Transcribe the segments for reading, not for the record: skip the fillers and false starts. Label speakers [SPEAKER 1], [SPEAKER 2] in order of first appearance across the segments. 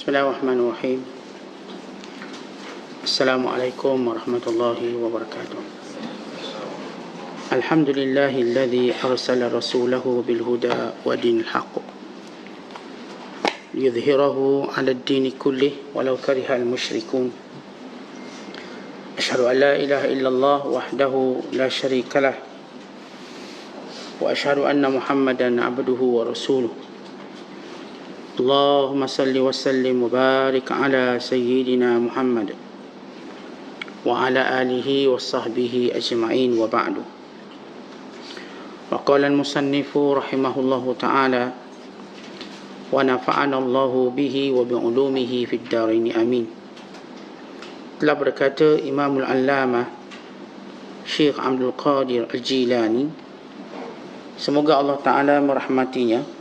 [SPEAKER 1] Bismillahirrahmanirrahim. Assalamualaikum warahmatullahi wabarakatuh. Alhamdulillahilladzi arsala rasulahu bil huda wa dinil haqq liyudhhirahu 'ala ad-dini kullih walau karihal musyrikun. Asyhadu an la ilaha illallah wahdahu la syarikalah wa asyhadu anna Muhammadan 'abduhu wa rasuluh. Allahumma salli wa sallim wa barik ala sayyidina Muhammad wa ala alihi wa sahbihi ajma'in wa ba'du. Wa qala al-musannifu rahimahullahu ta'ala wa nafa'ana Allahu bihi wa bi'ulumihi fid dharain amin. Telah berkata Imamul Allamah Syekh Abdul Qadir Al-Jilani, semoga Allah Ta'ala merahmatinya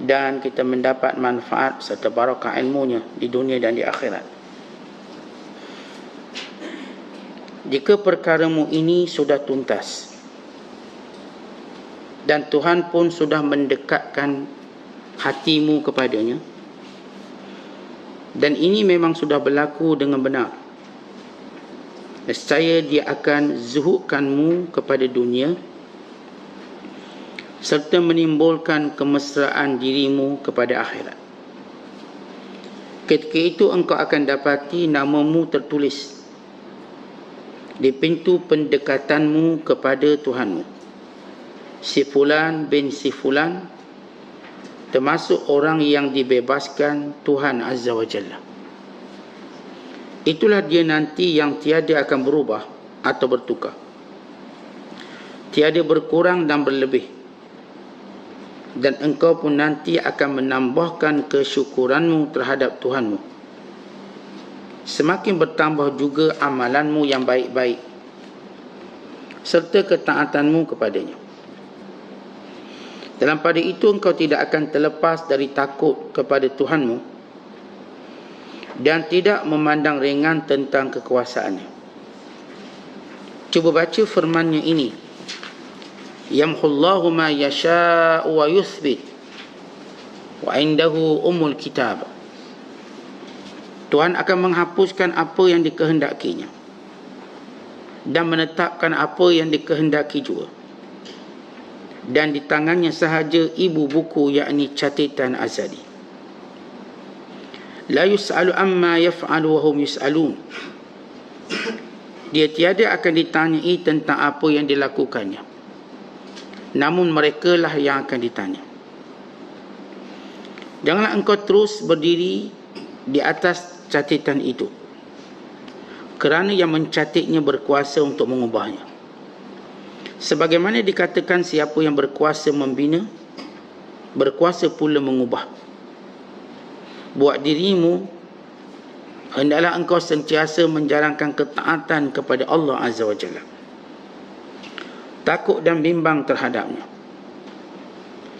[SPEAKER 1] dan kita mendapat manfaat serta barakah ilmunya di dunia dan di akhirat. Jika perkaramu ini sudah tuntas dan Tuhan pun sudah mendekatkan hatimu kepadanya, dan ini memang sudah berlaku dengan benar, nescaya Dia akan zuhudkanmu kepada dunia serta menimbulkan kemesraan dirimu kepada akhirat. Ketika itu engkau akan dapati namamu tertulis di pintu pendekatanmu kepada Tuhanmu. Si Fulan bin si Fulan, termasuk orang yang dibebaskan Tuhan Azza wa Jalla. Itulah dia nanti yang tiada akan berubah atau bertukar, tiada berkurang dan berlebih. Dan engkau pun nanti akan menambahkan kesyukuranmu terhadap Tuhanmu. Semakin bertambah juga amalanmu yang baik-baik serta ketaatanmu kepadanya. Dalam pada itu engkau tidak akan terlepas dari takut kepada Tuhanmu dan tidak memandang ringan tentang kekuasaannya. Cuba baca firman-Nya ini. Yamhullahu ma yasha'u wa yuthbit wa indahu umul kitab. Tuhan akan menghapuskan apa yang dikehendakinya dan menetapkan apa yang dikehendaki juga. Dan di tangannya sahaja ibu buku, yakni catatan azali. La yus'alu amma yaf'alu wa hum yus'alun. Dia tiada akan ditanyai tentang apa yang dilakukannya, namun mereka lah yang akan ditanya. Janganlah engkau terus berdiri di atas catatan itu, kerana yang mencatatnya berkuasa untuk mengubahnya. Sebagaimana dikatakan, siapa yang berkuasa membina, berkuasa pula mengubah. Buat dirimu, hendaklah engkau sentiasa menjalankan ketaatan kepada Allah Azza wa Jalla, takut dan bimbang terhadapnya.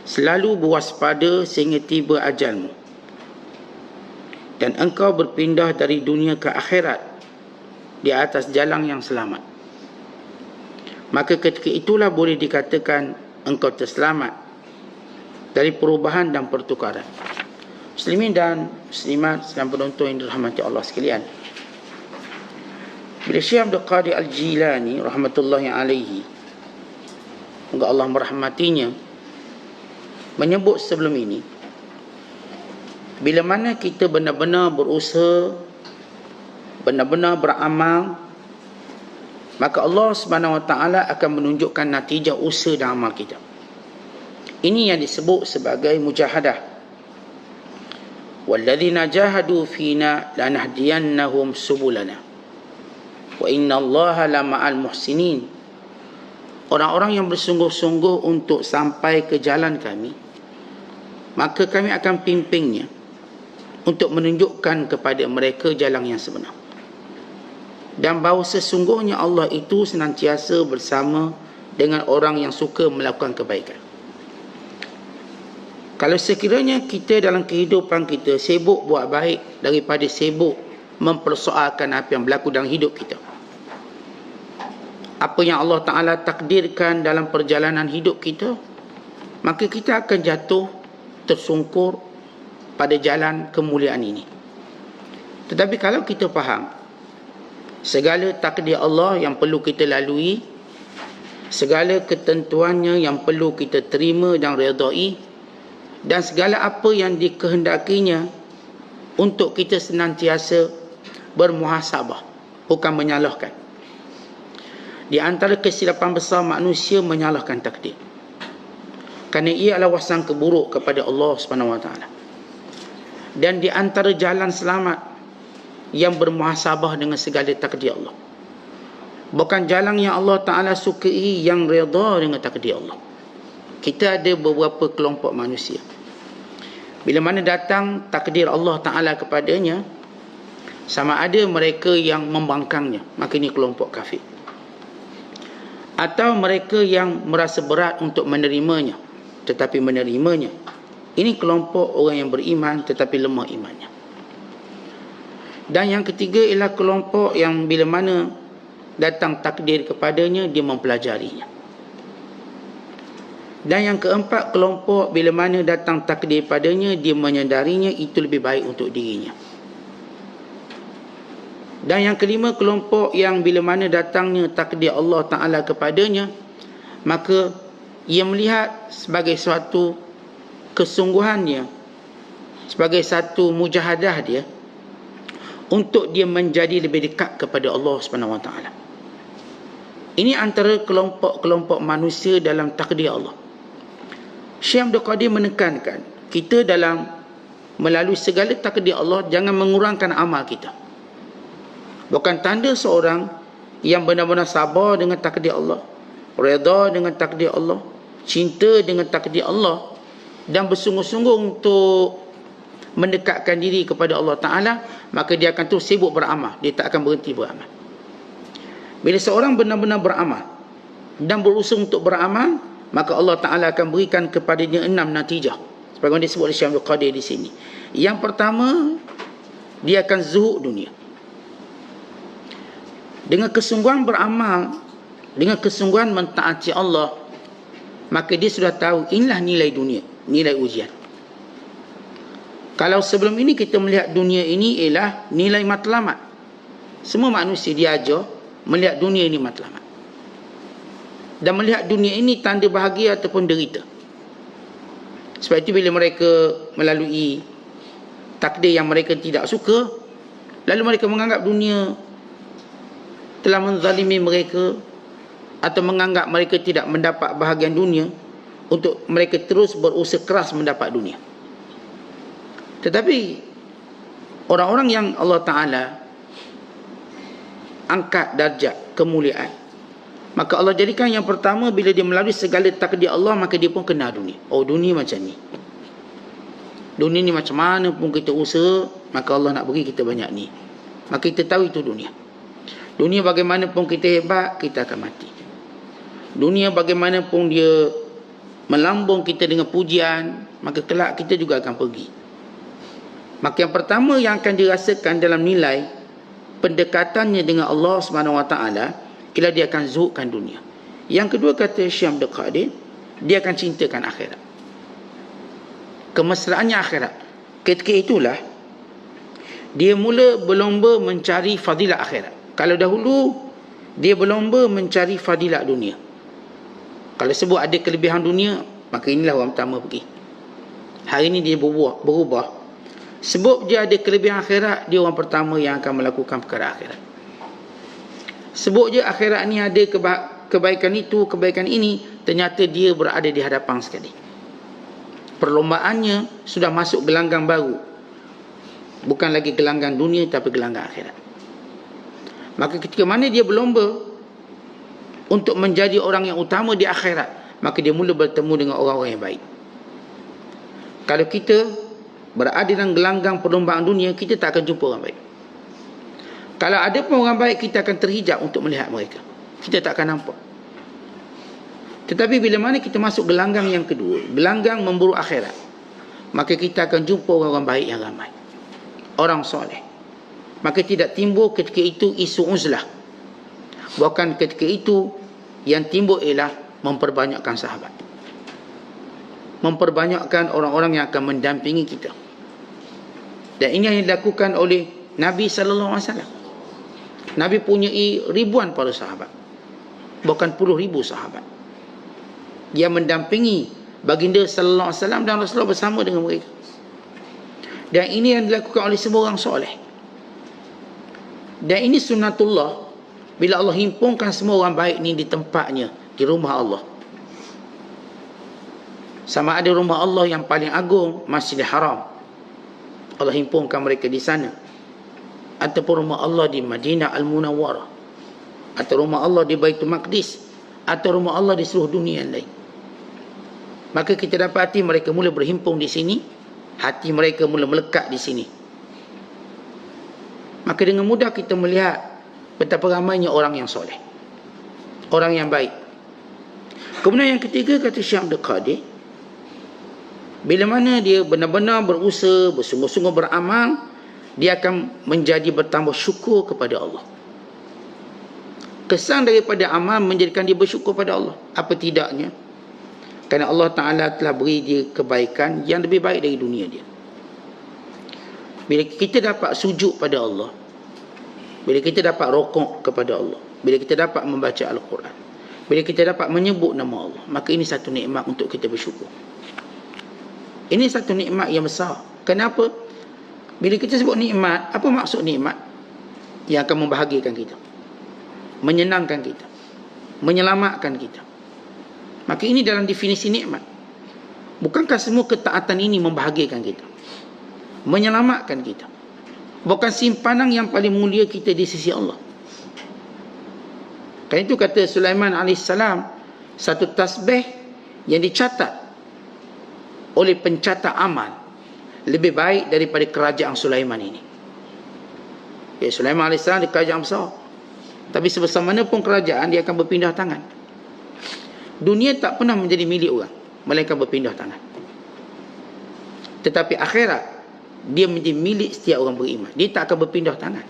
[SPEAKER 1] Selalu berwaspada sehingga tiba ajalmu dan engkau berpindah dari dunia ke akhirat di atas jalan yang selamat. Maka ketika itulah boleh dikatakan engkau terselamat dari perubahan dan pertukaran. Muslimin dan muslimat sedang penonton yang dirahmati Allah sekalian, bila Syekh Abdul Qadir Al-Jilani rahmatullahi alaihi, semoga Allah merahmatinya, menyebut sebelum ini, bila mana kita benar-benar berusaha, benar-benar beramal, maka Allah Subhanahu wa taala akan menunjukkan natijah usaha dan amal kita. Ini yang disebut sebagai mujahadah. Walladzina jahadu fina lanahdiyannahum subulana wa innallaha lama'al muhsinin. Orang-orang yang bersungguh-sungguh untuk sampai ke jalan kami, maka kami akan pimpinnya untuk menunjukkan kepada mereka jalan yang sebenar. Dan bahawa sesungguhnya Allah itu senantiasa bersama dengan orang yang suka melakukan kebaikan. Kalau sekiranya kita dalam kehidupan kita sibuk buat baik daripada sibuk mempersoalkan apa yang berlaku dalam hidup kita, apa yang Allah Ta'ala takdirkan dalam perjalanan hidup kita, maka kita akan jatuh tersungkur pada jalan kemuliaan ini. Tetapi kalau kita faham segala takdir Allah yang perlu kita lalui, segala ketentuannya yang perlu kita terima dan redai, dan segala apa yang dikehendakinya untuk kita senantiasa bermuhasabah, bukan menyalahkan. Di antara kesilapan besar manusia menyalahkan takdir, kerana ia adalah wasangka buruk kepada Allah SWT. Dan di antara jalan selamat yang bermuhasabah dengan segala takdir Allah, bukan jalan yang Allah Ta'ala sukai, yang redha dengan takdir Allah. Kita ada beberapa kelompok manusia, bila mana datang takdir Allah Ta'ala kepadanya, sama ada mereka yang membangkangnya, maka ini kelompok kafir, atau mereka yang merasa berat untuk menerimanya tetapi menerimanya, ini kelompok orang yang beriman tetapi lemah imannya. Dan yang ketiga ialah kelompok yang bila mana datang takdir kepadanya, dia mempelajarinya. Dan yang keempat, kelompok bila mana datang takdir padanya, dia menyadarinya itu lebih baik untuk dirinya. Dan yang kelima, kelompok yang bila mana datangnya takdir Allah Ta'ala kepadanya, maka ia melihat sebagai suatu kesungguhannya, sebagai satu mujahadah dia, untuk dia menjadi lebih dekat kepada Allah SWT. Ini antara kelompok-kelompok manusia dalam takdir Allah. Syekh Abdul Qadir menekankan kita dalam melalui segala takdir Allah, jangan mengurangkan amal kita. Bukan tanda seorang yang benar-benar sabar dengan takdir Allah, redha dengan takdir Allah, cinta dengan takdir Allah, dan bersungguh-sungguh untuk mendekatkan diri kepada Allah Ta'ala, maka dia akan terus sibuk beramal, dia tak akan berhenti beramal. Bila seorang benar-benar beramal dan berusaha untuk beramal, maka Allah Ta'ala akan berikan kepadanya 6 natijah, sebagaimana disebut oleh Syekh Abdul Qadir di sini. Yang pertama, dia akan zuhud dunia. Dengan kesungguhan beramal, dengan kesungguhan mentaati Allah, maka dia sudah tahu inilah nilai dunia, nilai ujian. Kalau sebelum ini kita melihat dunia ini ialah nilai matlamat, semua manusia diajar melihat dunia ini matlamat, dan melihat dunia ini tanda bahagia ataupun derita. Sebab itu bila mereka melalui takdir yang mereka tidak suka, lalu mereka menganggap dunia telah menzalimi mereka, atau menganggap mereka tidak mendapat bahagian dunia, untuk mereka terus berusaha keras mendapat dunia. Tetapi orang-orang yang Allah Ta'ala angkat darjat kemuliaan, maka Allah jadikan yang pertama, bila dia melalui segala takdir Allah, maka dia pun kenal dunia. Oh, dunia macam ni, dunia ni macam mana pun kita usaha, maka Allah nak beri kita banyak ni, maka kita tahu itu dunia. Dunia bagaimanapun kita hebat, kita akan mati. Dunia bagaimanapun dia melambung kita dengan pujian, maka kelak kita juga akan pergi. Maka yang pertama yang akan dirasakan dalam nilai pendekatannya dengan Allah SWT ialah dia akan zuhudkan dunia. Yang kedua, kata Syekh Abdul Qadir, dia akan cintakan akhirat, kemesraannya akhirat. Ketika itulah dia mula berlomba mencari fadilat akhirat. Kalau dahulu dia berlomba mencari fadilat dunia, kalau sebut ada kelebihan dunia, maka inilah orang pertama pergi. Hari ini dia berubah, sebab dia ada kelebihan akhirat, dia orang pertama yang akan melakukan perkara akhirat. Sebab je akhirat ni ada kebaikan itu, kebaikan ini, ternyata dia berada di hadapan sekali. Perlombaannya sudah masuk gelanggang baru, bukan lagi gelanggang dunia, tapi gelanggang akhirat. Maka ketika mana dia berlomba untuk menjadi orang yang utama di akhirat, maka dia mula bertemu dengan orang-orang yang baik. Kalau kita berada dalam gelanggang perlombaan dunia, kita tak akan jumpa orang baik. Kalau ada pun orang baik, kita akan terhijab untuk melihat mereka, kita tak akan nampak. Tetapi bila mana kita masuk gelanggang yang kedua, gelanggang memburu akhirat, maka kita akan jumpa orang-orang baik yang ramai, orang soleh. Maka tidak timbul ketika itu isu uzlah. Bahkan ketika itu yang timbul ialah memperbanyakkan sahabat, memperbanyakkan orang-orang yang akan mendampingi kita. Dan ini yang dilakukan oleh Nabi SAW. Nabi punya ribuan para sahabat, bukan puluh ribu sahabat. Dia mendampingi baginda sallallahu alaihi wasallam dan Rasulullah bersama dengan mereka. Dan ini yang dilakukan oleh semua orang soleh. Dan ini sunnatullah, bila Allah himpunkan semua orang baik ni di tempatnya, di rumah Allah. Sama ada rumah Allah yang paling agung, Masjidil Haram, Allah himpunkan mereka di sana, ataupun rumah Allah di Madinah Al-Munawwarah, atau rumah Allah di Baitul Maqdis, atau rumah Allah di seluruh dunia yang lain. Maka kita dapati mereka mula berhimpun di sini, hati mereka mula melekat di sini. Maka dengan mudah kita melihat betapa ramainya orang yang soleh, orang yang baik. Kemudian yang ketiga, kata Syekh Abdul Qadir, bila mana dia benar-benar berusaha, bersungguh-sungguh beramal, dia akan menjadi bertambah syukur kepada Allah. Kesan daripada amal menjadikan dia bersyukur pada Allah. Apa tidaknya? Kerana Allah Ta'ala telah beri dia kebaikan yang lebih baik dari dunia dia. Bila kita dapat sujud pada Allah, bila kita dapat rokok kepada Allah, bila kita dapat membaca Al-Quran, bila kita dapat menyebut nama Allah, maka ini satu nikmat untuk kita bersyukur. Ini satu nikmat yang besar. Kenapa? Bila kita sebut nikmat, apa maksud nikmat? Yang akan membahagiakan kita, menyenangkan kita, menyelamatkan kita. Maka ini dalam definisi nikmat. Bukankah semua ketaatan ini membahagiakan kita, menyelamatkan kita? Bukan simpanan yang paling mulia kita di sisi Allah. Kan itu kata Sulaiman AS, satu tasbih yang dicatat oleh pencatat amal lebih baik daripada kerajaan Sulaiman ini. Ya, Sulaiman AS dia kerajaan besar, tapi sebesar mana pun kerajaan, dia akan berpindah tangan. Dunia tak pernah menjadi milik orang, melainkan berpindah tangan. Tetapi akhirat, dia menjadi milik setiap orang beriman. Dia tak akan berpindah tangan.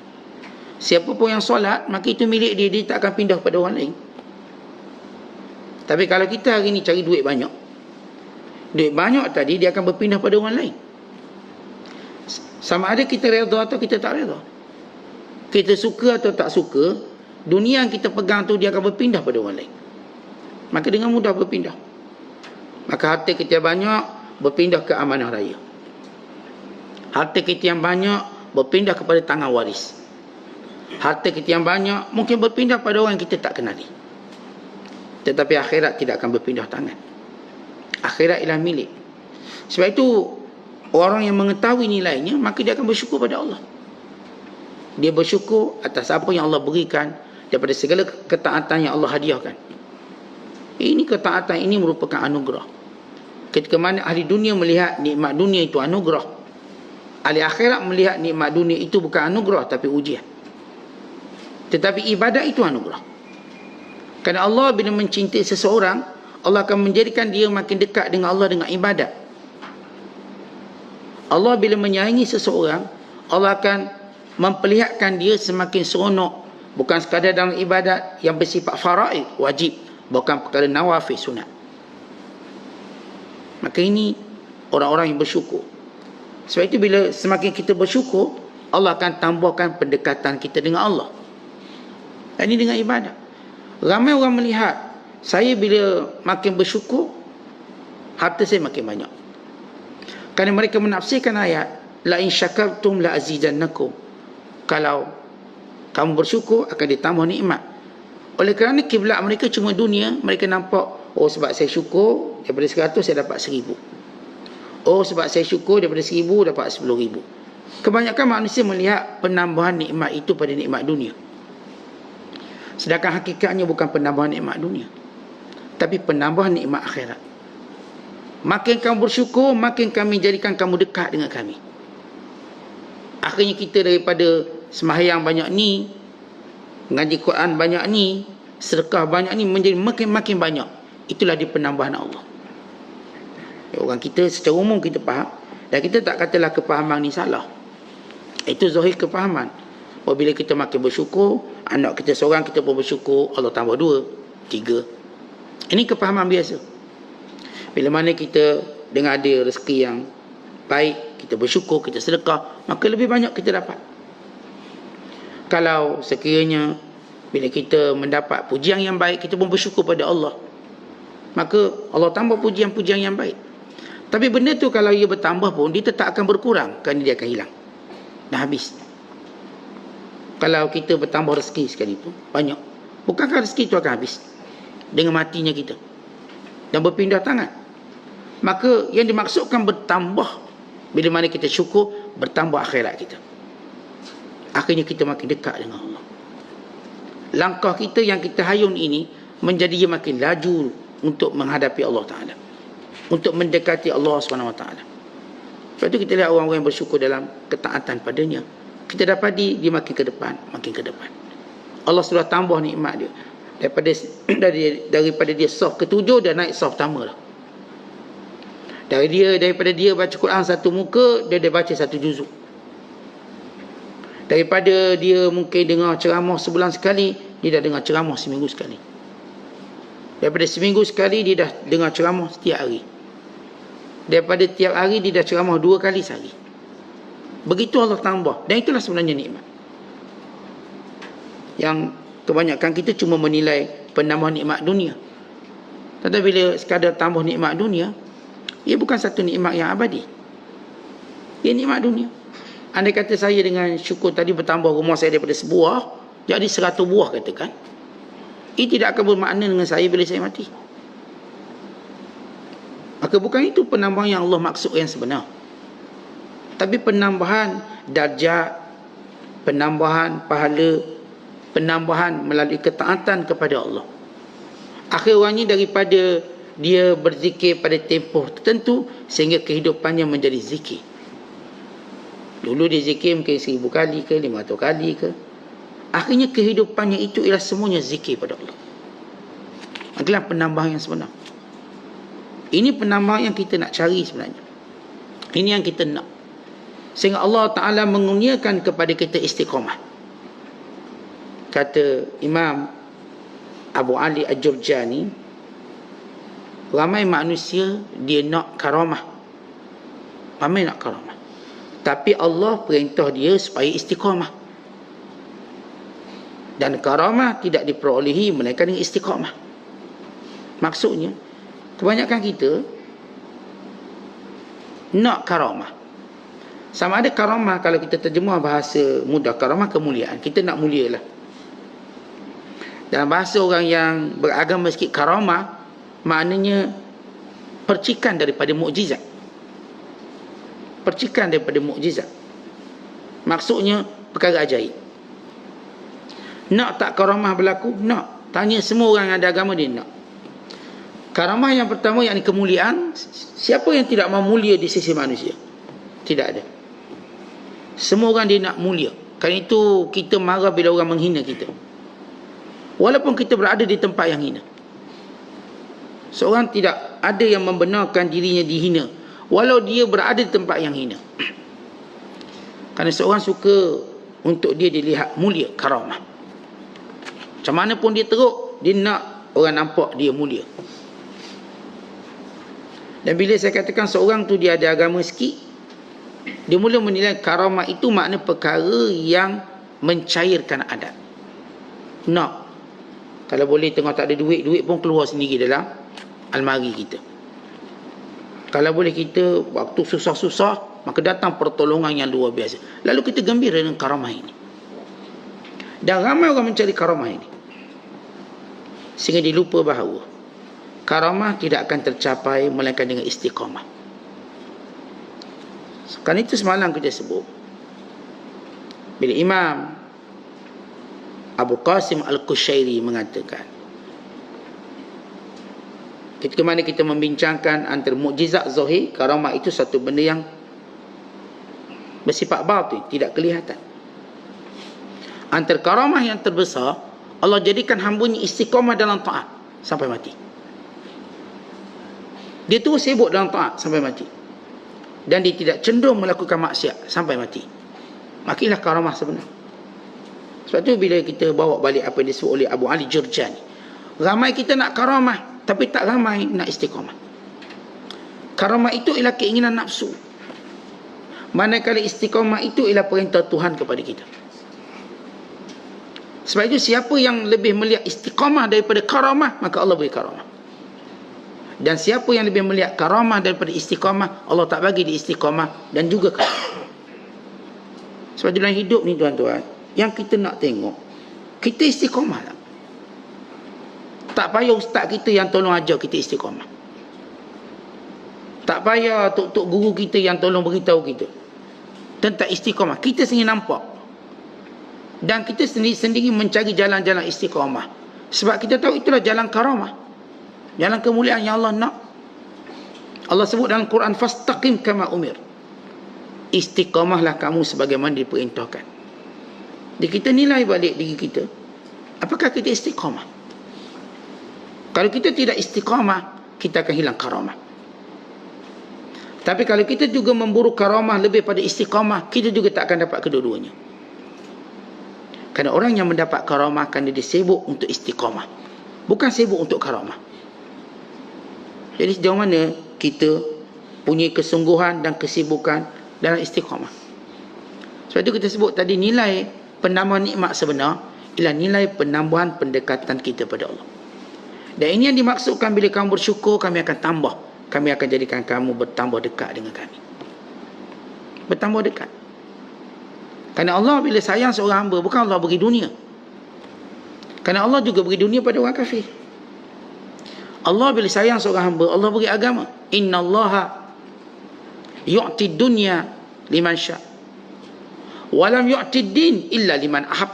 [SPEAKER 1] Siapa pun yang solat, maka itu milik dia. Dia tak akan pindah pada orang lain. Tapi kalau kita hari ni cari duit banyak, duit banyak tadi dia akan berpindah pada orang lain. Sama ada kita redha atau kita tak redha, kita suka atau tak suka, dunia yang kita pegang tu dia akan berpindah pada orang lain. Maka dengan mudah berpindah. Maka harta kita yang banyak berpindah ke amanah raya. Harta kita yang banyak berpindah kepada tangan waris. Harta kita yang banyak mungkin berpindah pada orang yang kita tak kenali. Tetapi akhirat tidak akan berpindah tangan. Akhirat ialah milik. Sebab itu orang yang mengetahui nilainya, maka dia akan bersyukur pada Allah. Dia bersyukur atas apa yang Allah berikan daripada segala ketaatan yang Allah hadiahkan. Ini ketaatan ini merupakan anugerah. Ketika mana ahli dunia melihat nikmat dunia itu anugerah, ahli akhirat melihat nikmat dunia itu bukan anugerah tapi ujian. Tetapi ibadat itu anugerah. Kerana Allah bila mencintai seseorang, Allah akan menjadikan dia makin dekat dengan Allah dengan ibadat. Allah bila menyayangi seseorang, Allah akan memperlihatkan dia semakin seronok, bukan sekadar dalam ibadat yang bersifat faraid, wajib, bukan perkara nawafil, sunat. Maka ini orang-orang yang bersyukur. Sebab itu bila semakin kita bersyukur, Allah akan tambahkan pendekatan kita dengan Allah. Dan ini dengan ibadat. Ramai orang melihat, saya bila makin bersyukur, harta saya makin banyak. Kerana mereka menafsirkan ayat, la in syakartum la azidannakum. Kalau kamu bersyukur, akan ditambah nikmat. Oleh kerana kiblat mereka cuma dunia, mereka nampak, oh sebab saya syukur, daripada 100 saya dapat 1000. Oh sebab saya syukur, daripada 1000 dapat 10,000. Kebanyakan manusia melihat penambahan nikmat itu pada nikmat dunia. Sedangkan hakikatnya bukan penambahan nikmat dunia, tapi penambahan nikmat akhirat. Makin kamu bersyukur, makin kami jadikan kamu dekat dengan kami. Akhirnya kita daripada sembahyang banyak ni, ngaji Quran banyak ni, sedekah banyak ni, menjadi makin banyak. Itulah di penambahan Allah. Orang kita secara umum kita faham, dan kita tak katalah kefahaman ni salah. Itu zahir kefahaman. Apabila kita makin bersyukur, anak kita seorang kita pun bersyukur, Allah tambah 2, 3. Ini kefahaman biasa. Bila mana kita dengan ada rezeki yang baik, kita bersyukur, kita sedekah, maka lebih banyak kita dapat. Kalau sekiranya bila kita mendapat pujian yang baik, kita pun bersyukur pada Allah, maka Allah tambah pujian-pujian yang baik. Tapi benda tu kalau ia bertambah pun, dia tetap akan berkurang, kerana dia akan hilang. Dah habis. Kalau kita bertambah rezeki sekalipun, banyak, bukankah rezeki itu akan habis dengan matinya kita dan berpindah tangan? Maka yang dimaksudkan bertambah, bila mana kita syukur, bertambah akhirat kita. Akhirnya kita makin dekat dengan Allah. Langkah kita yang kita hayun ini menjadi makin laju untuk menghadapi Allah Ta'ala, untuk mendekati Allah SWT. Sebab itu kita lihat orang-orang yang bersyukur dalam ketaatan padanya, kita dapat dia makin ke depan, makin ke depan. Allah sudah tambah nikmat dia. Daripada dia saf ke-7, dia naik saf pertama lah. Daripada dia baca Quran satu muka, dia baca satu juzuk. Daripada dia mungkin dengar ceramah sebulan sekali, dia dah dengar ceramah seminggu sekali. Daripada seminggu sekali, dia dah dengar ceramah setiap hari. Daripada tiap hari, dia dah ceramah 2 kali sehari. Begitu Allah tambah. Dan itulah sebenarnya nikmat. Yang kebanyakan kita cuma menilai penambah nikmat dunia. Tetapi bila sekadar tambah nikmat dunia, ia bukan satu nikmat yang abadi. Ia nikmat dunia. Andai kata saya dengan syukur tadi bertambah rumah saya daripada sebuah jadi 100 buah katakan, ia tidak akan bermakna dengan saya bila saya mati. Maka bukan itu penambahan yang Allah maksud yang sebenar. Tapi penambahan darjat, penambahan pahala, penambahan melalui ketaatan kepada Allah. Akhirnya daripada dia berzikir pada tempoh tertentu sehingga kehidupannya menjadi zikir. Dulu dia zikir mungkin 1000 kali ke 500 kali ke. Akhirnya kehidupannya itu ialah semuanya zikir pada Allah. Adalah penambahan yang sebenar. Ini penambahan yang kita nak cari sebenarnya. Ini yang kita nak. Sehingga Allah Ta'ala mengurniakan kepada kita istiqamah. Kata Imam Abu Ali Al-Jurjani, ramai manusia dia nak karamah. Ramai nak karamah. Tapi Allah perintah dia supaya istiqamah. Dan karamah tidak diperolehi melainkan dengan istiqamah. Maksudnya, kebanyakan kita nak karamah. Sama ada karamah, kalau kita terjemah bahasa mudah, karamah kemuliaan. Kita nak mulia lah. Dalam bahasa orang yang beragama sikit, karamah maknanya percikan daripada mukjizat. Percikan daripada mukjizat. Maksudnya perkara ajaib. Nak tak karamah berlaku? Nak. Tanya semua orang yang ada agama, dia nak. Karamah yang pertama, yakni kemuliaan. Siapa yang tidak mahu mulia di sisi manusia? Tidak ada. Semua orang dia nak mulia. Kerana itu kita marah bila orang menghina kita, walaupun kita berada di tempat yang hina. Seorang tidak ada yang membenarkan dirinya dihina walau dia berada di tempat yang hina. Kerana seorang suka untuk dia dilihat mulia, karamah. Macam mana pun dia teruk, dia nak orang nampak dia mulia. Dan bila saya katakan seorang tu dia ada agama sikit, dia mula menilai karamah itu makna perkara yang mencairkan adat. Nak. Kalau boleh tengok tak ada duit, duit pun keluar sendiri dalam almari kita. Kalau boleh kita waktu susah-susah, maka datang pertolongan yang luar biasa. Lalu kita gembira dengan karamah ini. Dan ramai orang mencari karamah ini, sehingga dia lupa bahawa karamah tidak akan tercapai melainkan dengan istiqamah. Kan itu semalam kita sebut, bila Imam Abu Qasim Al-Qushairi mengatakan, ketika mana kita membincangkan antara mukjizat zahir, karamah itu satu benda yang bersifat batin, tidak kelihatan. Antara karamah yang terbesar, Allah jadikan hambanya istiqamah dalam taat sampai mati. Dia terus sibuk dalam taat sampai mati, dan dia tidak cenderung melakukan maksiat sampai mati. Makilah karamah sebenar. Sebab tu bila kita bawa balik apa yang disebut oleh Abu Ali Jurjani, ramai kita nak karamah, tapi tak ramai nak istiqamah. Karamah itu ialah keinginan nafsu. Manakala istiqamah itu ialah perintah Tuhan kepada kita. Sebab itu siapa yang lebih melihat istiqamah daripada karamah, maka Allah beri karamah. Dan siapa yang lebih melihat karamah daripada istiqamah, Allah tak bagi di istiqamah dan juga karamah. Sebab dalam hidup ni tuan-tuan, yang kita nak tengok, kita istiqamah lah. Tak payah ustaz kita yang tolong ajar kita istiqamah. Tak payah tok-tok guru kita yang tolong beritahu kita tentang istiqamah. Kita sendiri nampak. Dan kita sendiri mencari jalan-jalan istiqamah. Sebab kita tahu itulah jalan karamah. Jalan kemuliaan yang Allah nak. Allah sebut dalam Quran, fastaqim kama umir. Istiqamahlah kamu sebagaimana diperintahkan. Jadi kita nilai balik diri kita. Apakah kita istiqamah? Kalau kita tidak istiqamah, kita akan hilang karamah. Tapi kalau kita juga memburu karamah lebih pada istiqamah, kita juga tak akan dapat kedua-duanya. Kerana orang yang mendapat karamah kerana dia sibuk untuk istiqamah, bukan sibuk untuk karamah. Jadi sejauh mana kita punya kesungguhan dan kesibukan dalam istiqamah. Sebab itu kita sebut tadi, nilai penambahan nikmat sebenar ialah nilai penambahan pendekatan kita pada Allah. Dan ini yang dimaksudkan bila kamu bersyukur, kami akan tambah. Kami akan jadikan kamu bertambah dekat dengan kami. Bertambah dekat. Kerana Allah bila sayang seorang hamba, bukan Allah bagi dunia. Kerana Allah juga bagi dunia pada orang kafir. Allah bila sayang seorang hamba, Allah beri agama. Inna Allaha yu'ti dunya liman sya' walam yu'ti din illa liman ahab.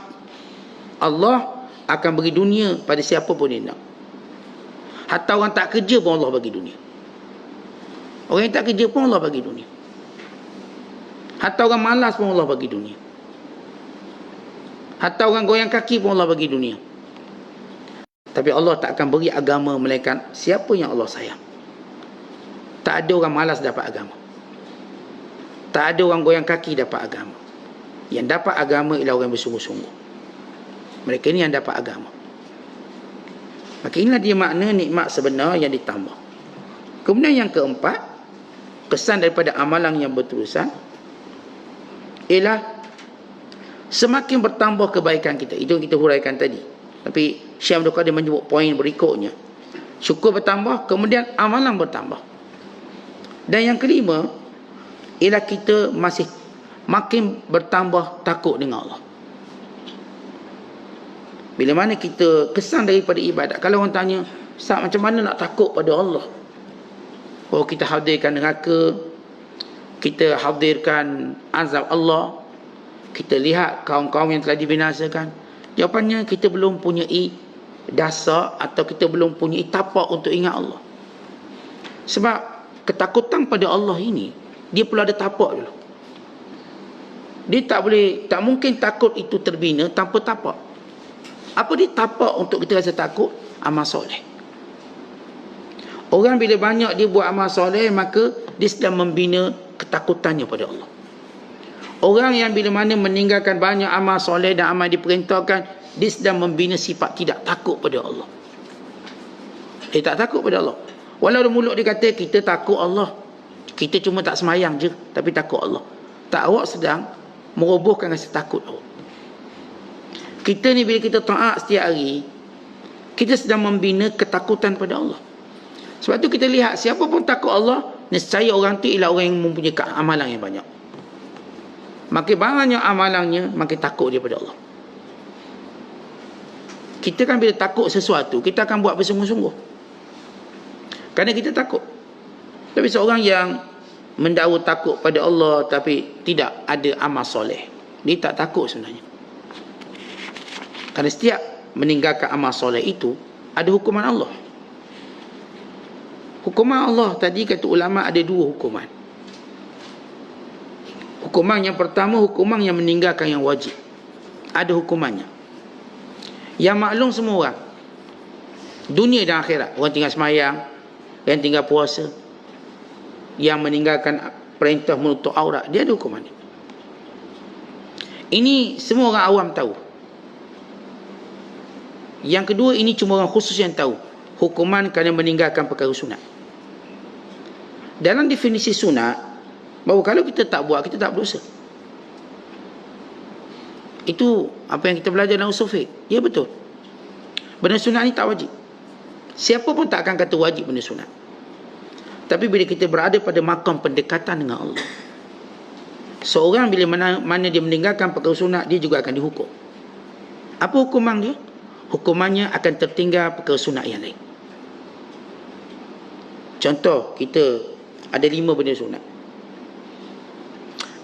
[SPEAKER 1] Allah akan beri dunia pada siapa pun dia nak. Hatta orang tak kerja pun Allah bagi dunia. Orang yang tak kerja pun Allah bagi dunia. Hatta orang malas pun Allah bagi dunia. Hatta orang goyang kaki pun Allah bagi dunia. Tapi Allah tak akan beri agama melainkan siapa yang Allah sayang. Tak ada orang malas dapat agama. Tak ada orang goyang kaki dapat agama. Yang dapat agama ialah orang yang bersungguh-sungguh. Mereka ni yang dapat agama. Maka inilah dia makna nikmat sebenar yang ditambah. Kemudian yang keempat, kesan daripada amalan yang berterusan ialah semakin bertambah kebaikan kita. Itu yang kita huraikan tadi. Tapi Syekh Abdul Qadir menyebut poin berikutnya. Syukur bertambah, kemudian amalan bertambah. Dan yang kelima ialah kita masih makin bertambah takut dengan Allah. Bila mana kita kesan daripada ibadat. Kalau orang tanya, Ustaz, macam mana nak takut pada Allah? Oh, kita hadirkan neraka, kita hadirkan azab Allah, kita lihat kaum-kaum yang telah dibinasakan. Jawapannya, kita belum punyai dasar atau kita belum punyai tapak untuk ingat Allah. Sebab ketakutan pada Allah ini, dia perlu ada tapak dulu. Dia tak mungkin takut itu terbina tanpa tapak. Apa dia tapak untuk kita rasa takut? Amal soleh. Orang bila banyak dia buat amal soleh, maka dia sedang membina ketakutannya pada Allah. Orang yang bila mana meninggalkan banyak amal soleh dan amal diperintahkan, dia sedang membina sifat tidak takut pada Allah. Dia tak takut pada Allah. Walau mulut dia kata kita takut Allah, kita cuma tak semayang je, tapi takut Allah. Tak, awak sedang merobohkan rasa takut awak. Kita ni bila kita taat setiap hari, kita sedang membina ketakutan pada Allah. Sebab tu kita lihat siapa pun takut Allah, nescaya orang tu ialah orang yang mempunyai amalan yang banyak. Makin banyaknya amalannya, makin takut dia pada Allah. Kita kan bila takut sesuatu, kita akan buat bersungguh-sungguh. Kerana kita takut. Tapi seorang yang mendakwa takut pada Allah tapi tidak ada amal soleh, dia tak takut sebenarnya. Kerana setiap meninggalkan amal soleh itu ada hukuman Allah. Hukuman Allah tadi kata ulama ada dua hukuman. Hukuman yang pertama, hukuman yang meninggalkan yang wajib. Ada hukumannya. Yang maklum semua orang. Dunia dan akhirat. Orang tinggal semayang, yang tinggal puasa, yang meninggalkan perintah menutup aurat, dia ada hukumannya. Ini semua orang awam tahu. Yang kedua, ini cuma orang khusus yang tahu. Hukuman kerana meninggalkan perkara sunat. Dalam definisi sunat, Bahawa kalau kita tak buat, kita tak berdosa. Itu apa yang kita belajar dalam usul fiqh. Ya, betul. Benda sunat ni tak wajib. Siapa pun tak akan kata wajib benda sunat. Tapi bila kita berada pada makam pendekatan dengan Allah, seorang bila mana dia meninggalkan perkara sunat, dia juga akan dihukum. Apa hukuman dia? Hukumannya akan tertinggal perkara sunat yang lain. Contoh, kita ada 5 benda sunat.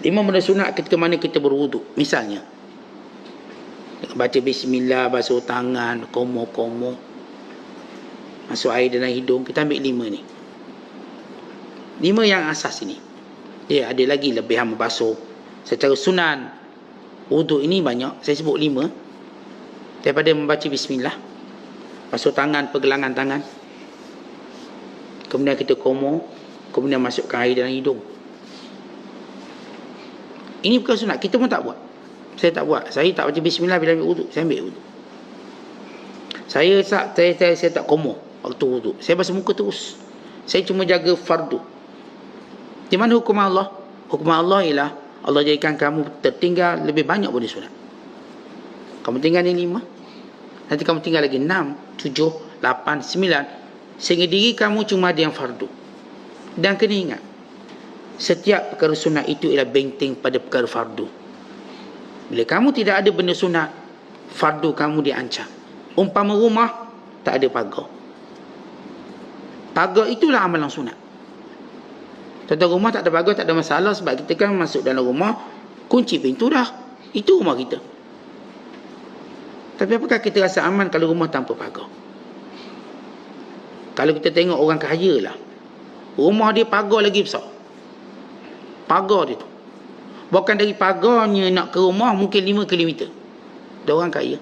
[SPEAKER 1] 5 benda sunat ketika mana kita berwuduk. Misalnya, baca bismillah, basuh tangan, komo-komo, masuk air dalam hidung. Kita ambil 5 ni. 5 yang asas ini. Dia ada lagi lebihan membasuh. Secara sunan wuduk ini banyak. Saya sebut 5. Daripada membaca bismillah, basuh tangan, pergelangan tangan, kemudian kita komo, kemudian masukkan air dalam hidung. Ini bukan sunat. Kita pun tak buat. Saya tak buat. Saya tak baca bismillah bila ambil wuduk. Saya ambil wuduk. Saya tak komo waktu wuduk. Saya basuh muka terus. Saya cuma jaga fardu. Di mana hukum Allah? Hukum Allah ialah Allah jadikan kamu tertinggal lebih banyak benda sunat. Kamu tinggal ni 5. Nanti kamu tinggal lagi 6, 7, 8, 9. Sehingga diri kamu cuma ada yang fardu. Dan kena ingat, setiap perkara sunat itu ialah benteng pada perkara fardu. Bila kamu tidak ada benda sunat, fardu kamu diancam. Umpama rumah tak ada pagar. Pagar itulah amalan sunat. Contoh rumah tak ada pagar, tak ada masalah, sebab kita kan masuk dalam rumah, kunci pintu dah. Itu rumah kita. Tapi apakah kita rasa aman kalau rumah tanpa pagar? Kalau kita tengok orang kaya lah, rumah dia pagar lagi besar. Pagar dia tu, bahkan dari pagarnya nak ke rumah mungkin 5 km. Dia orang kaya.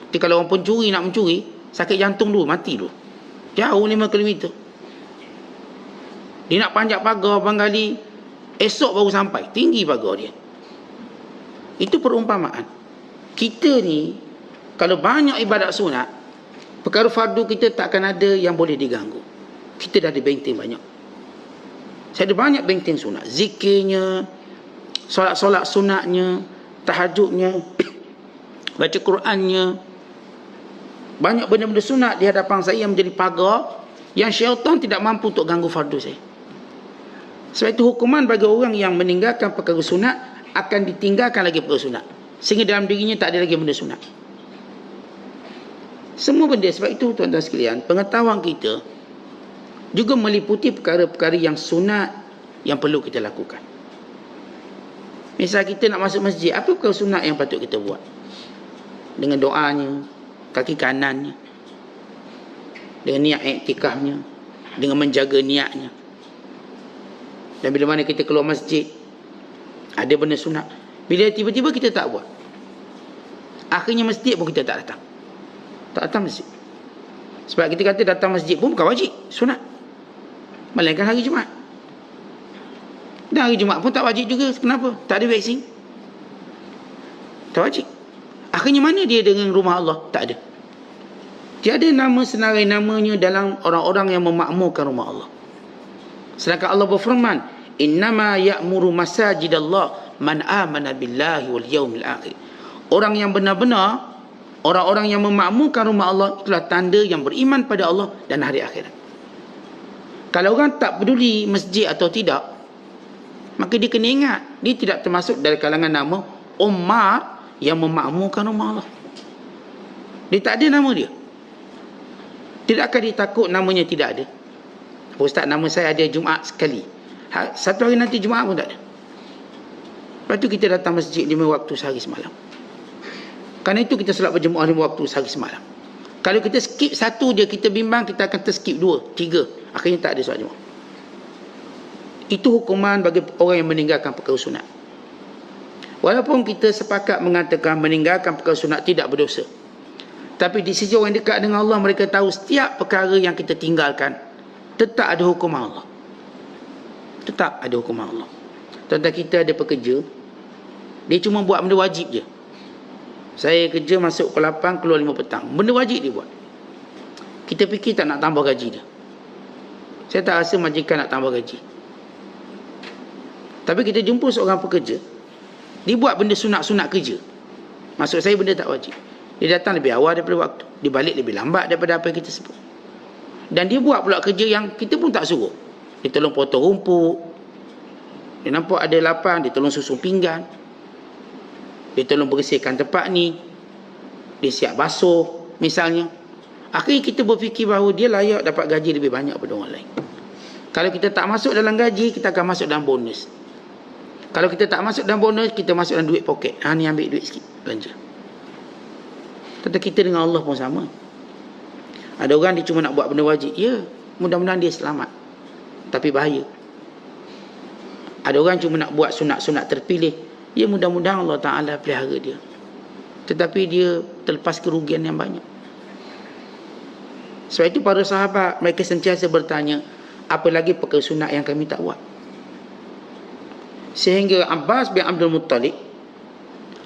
[SPEAKER 1] Tapi kalau orang pencuri nak mencuri, sakit jantung dulu, mati dulu. Jauh 5 km. Dia nak panjat pagar kali, esok baru sampai. Tinggi pagar dia. Itu perumpamaan. Kita ni, kalau banyak ibadat sunat, perkara fardu kita tak akan ada yang boleh diganggu. Kita dah ada benteng banyak. Saya ada banyak benteng sunat. Zikirnya, solat-solat sunatnya, tahajudnya, baca Qurannya. Banyak benda-benda sunat di hadapan saya yang menjadi pagar, yang syaitan tidak mampu untuk ganggu fardu saya. Sebab itu hukuman bagi orang yang meninggalkan perkara sunat akan ditinggalkan lagi perkara sunat, sehingga dalam dirinya tak ada lagi benda sunat. Semua benda. Sebab itu tuan-tuan sekalian, pengetahuan kita juga meliputi perkara-perkara yang sunat yang perlu kita lakukan. Misal kita nak masuk masjid, apa perkara sunat yang patut kita buat? Dengan doanya, kaki kanannya, dengan niat iktikafnya, dengan menjaga niatnya. Dan bila mana kita keluar masjid, ada benda sunat. Bila tiba-tiba kita tak buat, akhirnya masjid pun kita tak datang. Tak datang masjid. Sebab kita kata datang masjid pun bukan wajib, sunat. Melainkan hari Jumaat. Dan hari Jumaat pun tak wajib juga. Kenapa? Tak ada vaksin. Tak wajib. Akhirnya mana dia dengan rumah Allah? Tak ada. Tiada nama senarai namanya dalam orang-orang yang memakmurkan rumah Allah. Sedangkan Allah berfirman, innama ya'muru masajidallah man amana billahi wal yaumil akhir. Orang yang benar-benar, orang-orang yang memakmurkan rumah Allah, itulah tanda yang beriman pada Allah dan hari akhirat. Kalau orang tak peduli masjid atau tidak, maka dia kena ingat, dia tidak termasuk dari kalangan nama Umar yang memakmurkan rumah Allah. Dia tak ada nama dia. Tidakkah dia takut namanya tidak ada? Ustaz, nama saya ada Jumaat sekali. Satu hari nanti Jumaat pun tak ada. Lepas tu kita datang masjid 5 waktu sehari semalam. Kerana itu kita solat berjemaah 5 waktu sehari semalam. Kalau kita skip satu je, kita bimbang, kita akan terskip 2, 3. Akhirnya tak ada solat Jumaat. Itu hukuman bagi orang yang meninggalkan perkara sunat. Walaupun kita sepakat mengatakan meninggalkan perkara sunat tidak berdosa, tapi di sisi orang dekat dengan Allah, mereka tahu setiap perkara yang kita tinggalkan tetap ada hukum Allah. Tetap ada hukum Allah. Tuan-tuan, kita ada pekerja, dia cuma buat benda wajib je. Saya kerja masuk pukul 8, keluar 5 petang. Benda wajib dia buat. Kita fikir tak nak tambah gaji dia. Saya tak rasa majikan nak tambah gaji. Tapi kita jumpa seorang pekerja, dia buat benda sunat-sunat kerja. Maksud saya benda tak wajib. Dia datang lebih awal daripada waktu, dia balik lebih lambat daripada apa yang kita sebut. Dan dia buat pula kerja yang kita pun tak suruh. Dia tolong potong rumput, dia nampak ada lapang, dia tolong susun pinggan, dia tolong bersihkan tempat ni, dia siap basuh misalnya. Akhirnya kita berfikir bahawa dia layak dapat gaji lebih banyak daripada orang lain. Kalau kita tak masuk dalam gaji, kita akan masuk dalam bonus. Kalau kita tak masuk dalam bonus, kita masuk dalam duit poket. Ni ambil duit sikit, belanja. Tetapi kita dengan Allah pun sama. Ada orang dia cuma nak buat benda wajib. Ya, mudah-mudahan dia selamat, tapi bahaya. Ada orang cuma nak buat sunat-sunat terpilih. Ya, mudah-mudahan Allah Ta'ala pelihara dia, tetapi dia terlepas kerugian yang banyak. Sebab itu para sahabat mereka sentiasa bertanya, apa lagi perkara sunat yang kami tak buat? Sehingga Abbas bin Abdul Muttalib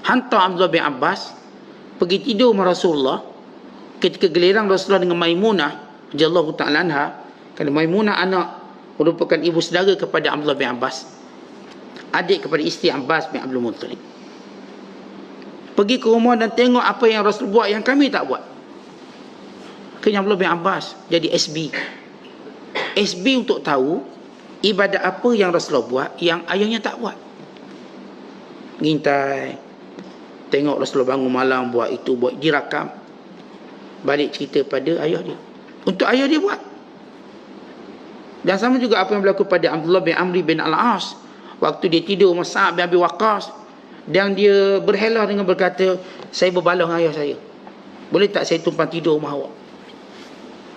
[SPEAKER 1] hantar Abdullah bin Abbas pergi tidur sama Rasulullah ketika giliran Rasulullah dengan Maimunah radhiyallahu ta'ala anha. Kerana Maimunah anak merupakan ibu saudara kepada Abdullah bin Abbas, adik kepada isteri Abbas bin Abdul Muttalib. Pergi ke rumah dan tengok apa yang Rasul buat yang kami tak buat. Akhirnya Abdullah bin Abbas jadi SB untuk tahu ibadat apa yang Rasulullah buat yang ayahnya tak buat. Ngintai, tengok Rasulullah bangun malam buat itu, buat, dirakam, balik cerita pada ayah dia, untuk ayah dia buat. Dan sama juga apa yang berlaku pada Abdullah bin Amri bin Al-As waktu dia tidur sama Sa'ad bin Abi Waqqas, dan dia berhelah dengan berkata, saya berbalah dengan ayah saya, boleh tak saya tumpang tidur rumah awak?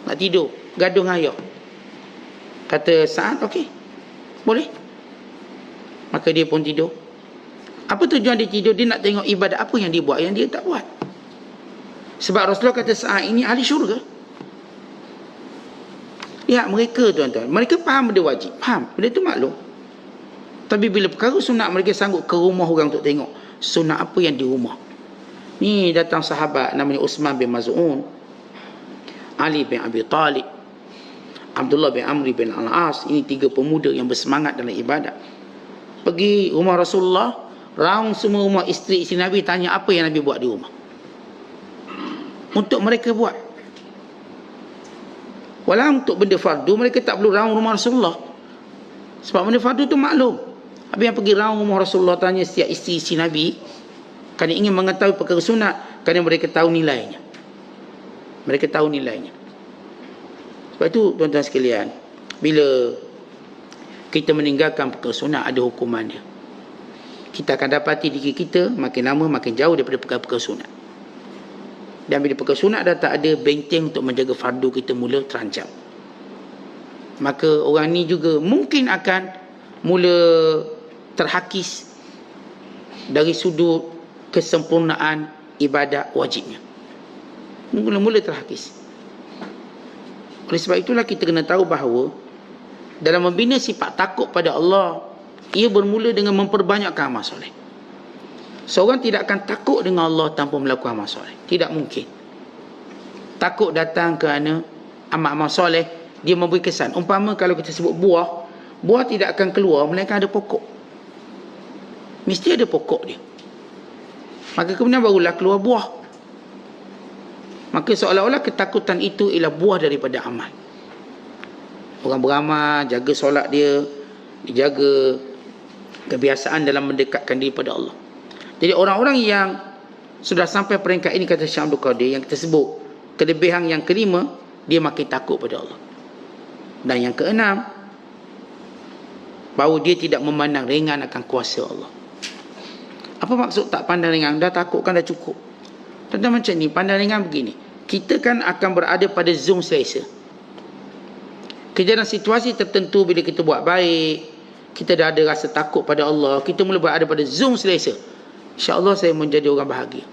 [SPEAKER 1] Nak tidur, gaduh dengan ayah. Kata Sa'ad, okey, boleh. Maka dia pun tidur. Apa tujuan dia tidur? Dia nak tengok ibadat apa yang dia buat yang dia tak buat. Sebab Rasulullah kata Sa'ad ini ahli syurga. Lihat mereka, tuan-tuan, mereka faham benda wajib, faham benda tu maklum. Tapi bila perkara sunat, mereka sanggup ke rumah orang untuk tengok sunat apa yang di rumah. Ni datang sahabat namanya Uthman bin Maz'un, Ali bin Abi Talib, Abdullah bin Amri bin Al-As. Ini tiga pemuda yang bersemangat dalam ibadat. Pergi rumah Rasulullah, raung semua rumah isteri-isteri Nabi, tanya apa yang Nabi buat di rumah, untuk mereka buat. Walau untuk benda fardu, mereka tak perlu raung rumah Rasulullah, sebab benda fardu tu maklum. Habis yang pergi raung rumah Rasulullah, tanya setiap isteri-isteri Nabi, kerana ingin mengetahui perkara sunat, kerana mereka tahu nilainya. Mereka tahu nilainya. Sebab itu tuan-tuan sekalian, bila kita meninggalkan perkara sunat, ada hukuman dia. Kita akan dapati diri kita makin lama makin jauh daripada perkara-perkara sunat. Dan bila perkara sunat dah tak ada, benteng untuk menjaga fardu kita mula terancam. Maka orang ni juga mungkin akan mula terhakis dari sudut kesempurnaan ibadat wajibnya. Mula-mula terhakis. Oleh sebab itulah kita kena tahu bahawa dalam membina sifat takut pada Allah, ia bermula dengan memperbanyakkan amal soleh. Seorang tidak akan takut dengan Allah tanpa melakukan amal soleh. Tidak mungkin. Takut datang kerana amal-amal soleh, dia memberi kesan. Umpama kalau kita sebut buah, buah tidak akan keluar melainkan ada pokok. Mesti ada pokok dia. Maka kemudian barulah keluar buah. Maka seolah-olah ketakutan itu ialah buah daripada amal. Orang beramal, jaga solat dia, dijaga kebiasaan dalam mendekatkan diri pada Allah. Jadi orang-orang yang sudah sampai peringkat ini, kata Syekh Abdul Qadir, yang kita sebut kelebihan yang kelima, dia makin takut pada Allah. Dan yang keenam, bahawa dia tidak memandang ringan akan kuasa Allah. Apa maksud tak pandang ringan? Dah takut kan dah cukup. Tentang macam ni, pandang ringan begini, kita kan akan berada pada zon selesa. Kejadian situasi tertentu, bila kita buat baik, kita dah ada rasa takut pada Allah, kita mula berada pada zon selesa. InsyaAllah saya menjadi orang bahagia.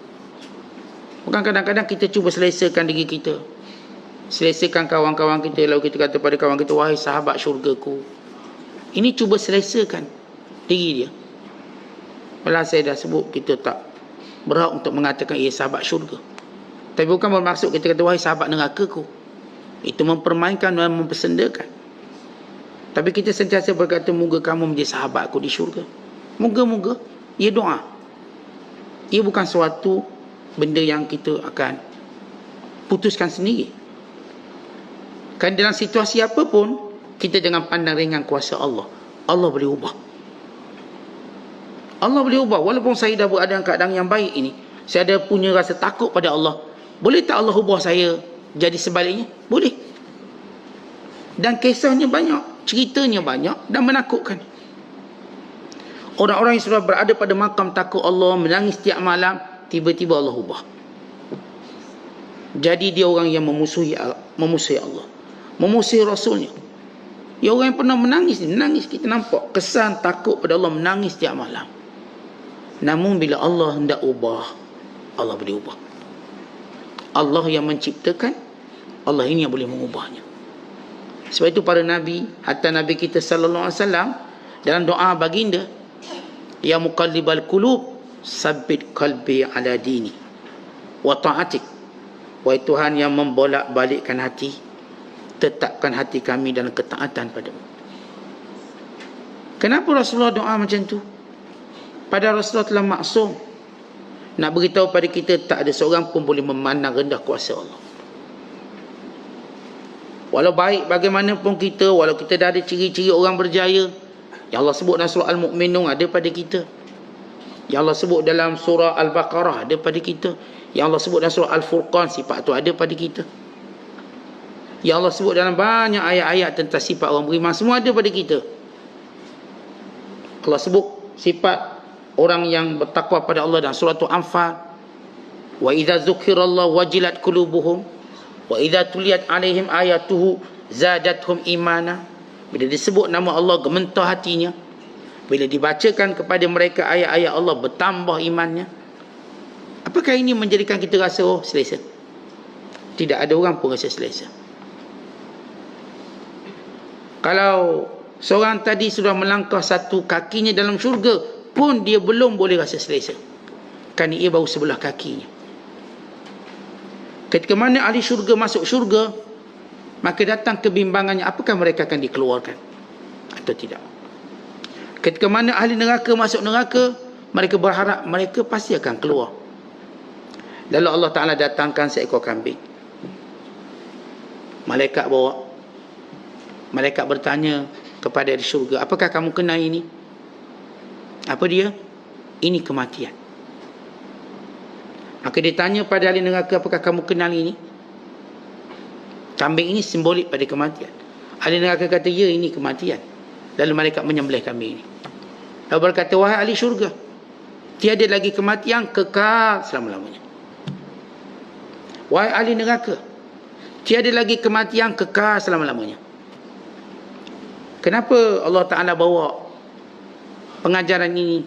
[SPEAKER 1] Bukan kadang-kadang kita cuba selesakan diri kita, selesakan kawan-kawan kita. Lalu kita kata pada kawan kita, wahai sahabat syurgaku. Ini cuba selesakan diri dia. Malah saya dah sebut, kita tak berhak untuk mengatakan ia sahabat syurga. Tapi bukan bermaksud kita kata wahai sahabat neraka ku. Itu mempermainkan dan mempersendakan. Tapi kita sentiasa berkata, moga kamu menjadi sahabatku di syurga. Moga-moga. Ia doa. Ia bukan suatu benda yang kita akan putuskan sendiri. Kan dalam situasi apa pun, kita jangan pandang ringan kuasa Allah. Allah boleh ubah. Allah boleh ubah. Walaupun saya dah berada dalam keadaan yang baik ini, saya ada punya rasa takut pada Allah. Boleh tak Allah ubah saya jadi sebaliknya? Boleh. Dan kisahnya banyak, ceritanya banyak dan menakutkan. Orang-orang yang sudah berada pada makam takut Allah, menangis setiap malam, tiba-tiba Allah ubah. Jadi dia orang yang memusuhi Allah, memusuhi Rasulnya. Dia orang yang pernah menangis. Kita nampak kesan takut pada Allah, menangis setiap malam. Namun bila Allah hendak ubah, Allah boleh ubah. Allah yang menciptakan, Allah ini yang boleh mengubahnya. Sebab itu para Nabi, hatta Nabi kita sallallahu alaihi wasallam, dalam doa baginda, ya muqallibal qulub, sabbit qalbi ala dini wa ta'atik. Wahai Tuhan yang membolak-balikkan hati, tetapkan hati kami dalam ketaatan padamu. Kenapa Rasulullah doa macam tu? Padahal Rasulullah telah maksum. Nak beritahu pada kita, tak ada seorang pun boleh memandang rendah kuasa Allah. Walau baik bagaimanapun kita, walau kita dah ada ciri-ciri orang berjaya, yang Allah sebut dalam surah Al-Mu'minun ada pada kita, yang Allah sebut dalam surah Al-Baqarah ada pada kita, yang Allah sebut dalam surah Al-Furqan, sifat tu ada pada kita, yang Allah sebut dalam banyak ayat-ayat tentang sifat orang beriman, semua ada pada kita. Allah sebut sifat orang yang bertakwa pada Allah dalam surah Al-Anfal, wa idza dzukirallahu wajilat qulubuhum wa idza tuliyat alaihim ayatuhu zadatuhum imana. Bila disebut nama Allah, gementar hatinya. Bila dibacakan kepada mereka ayat-ayat Allah, bertambah imannya. Apakah ini menjadikan kita rasa selesa? Tidak ada orang pun rasa selesa. Kalau seorang tadi sudah melangkah satu kakinya dalam syurga pun, dia belum boleh rasa selesa, kerana ia baru sebelah kakinya. Ketika mana ahli syurga masuk syurga, maka datang kebimbangannya, apakah mereka akan dikeluarkan atau tidak. Ketika mana ahli neraka masuk neraka, mereka berharap mereka pasti akan keluar. Lalu Allah Ta'ala datangkan seekor kambing. Malaikat bawa. Malaikat bertanya kepada ahli syurga, apakah kamu kenal ini? Apa dia? Ini kematian. Maka dia tanya pada ahli neraka, apakah kamu kenal ini? Kambing ini simbolik pada kematian. Ahli neraka kata, ya, ini kematian. Lalu malaikat menyembelih kambing ini. Lalu berkata, wahai ahli syurga, tiada lagi kematian kekal selama-lamanya. Wahai ahli neraka, tiada lagi kematian kekal selama-lamanya. Kenapa Allah Ta'ala bawa pengajaran ini?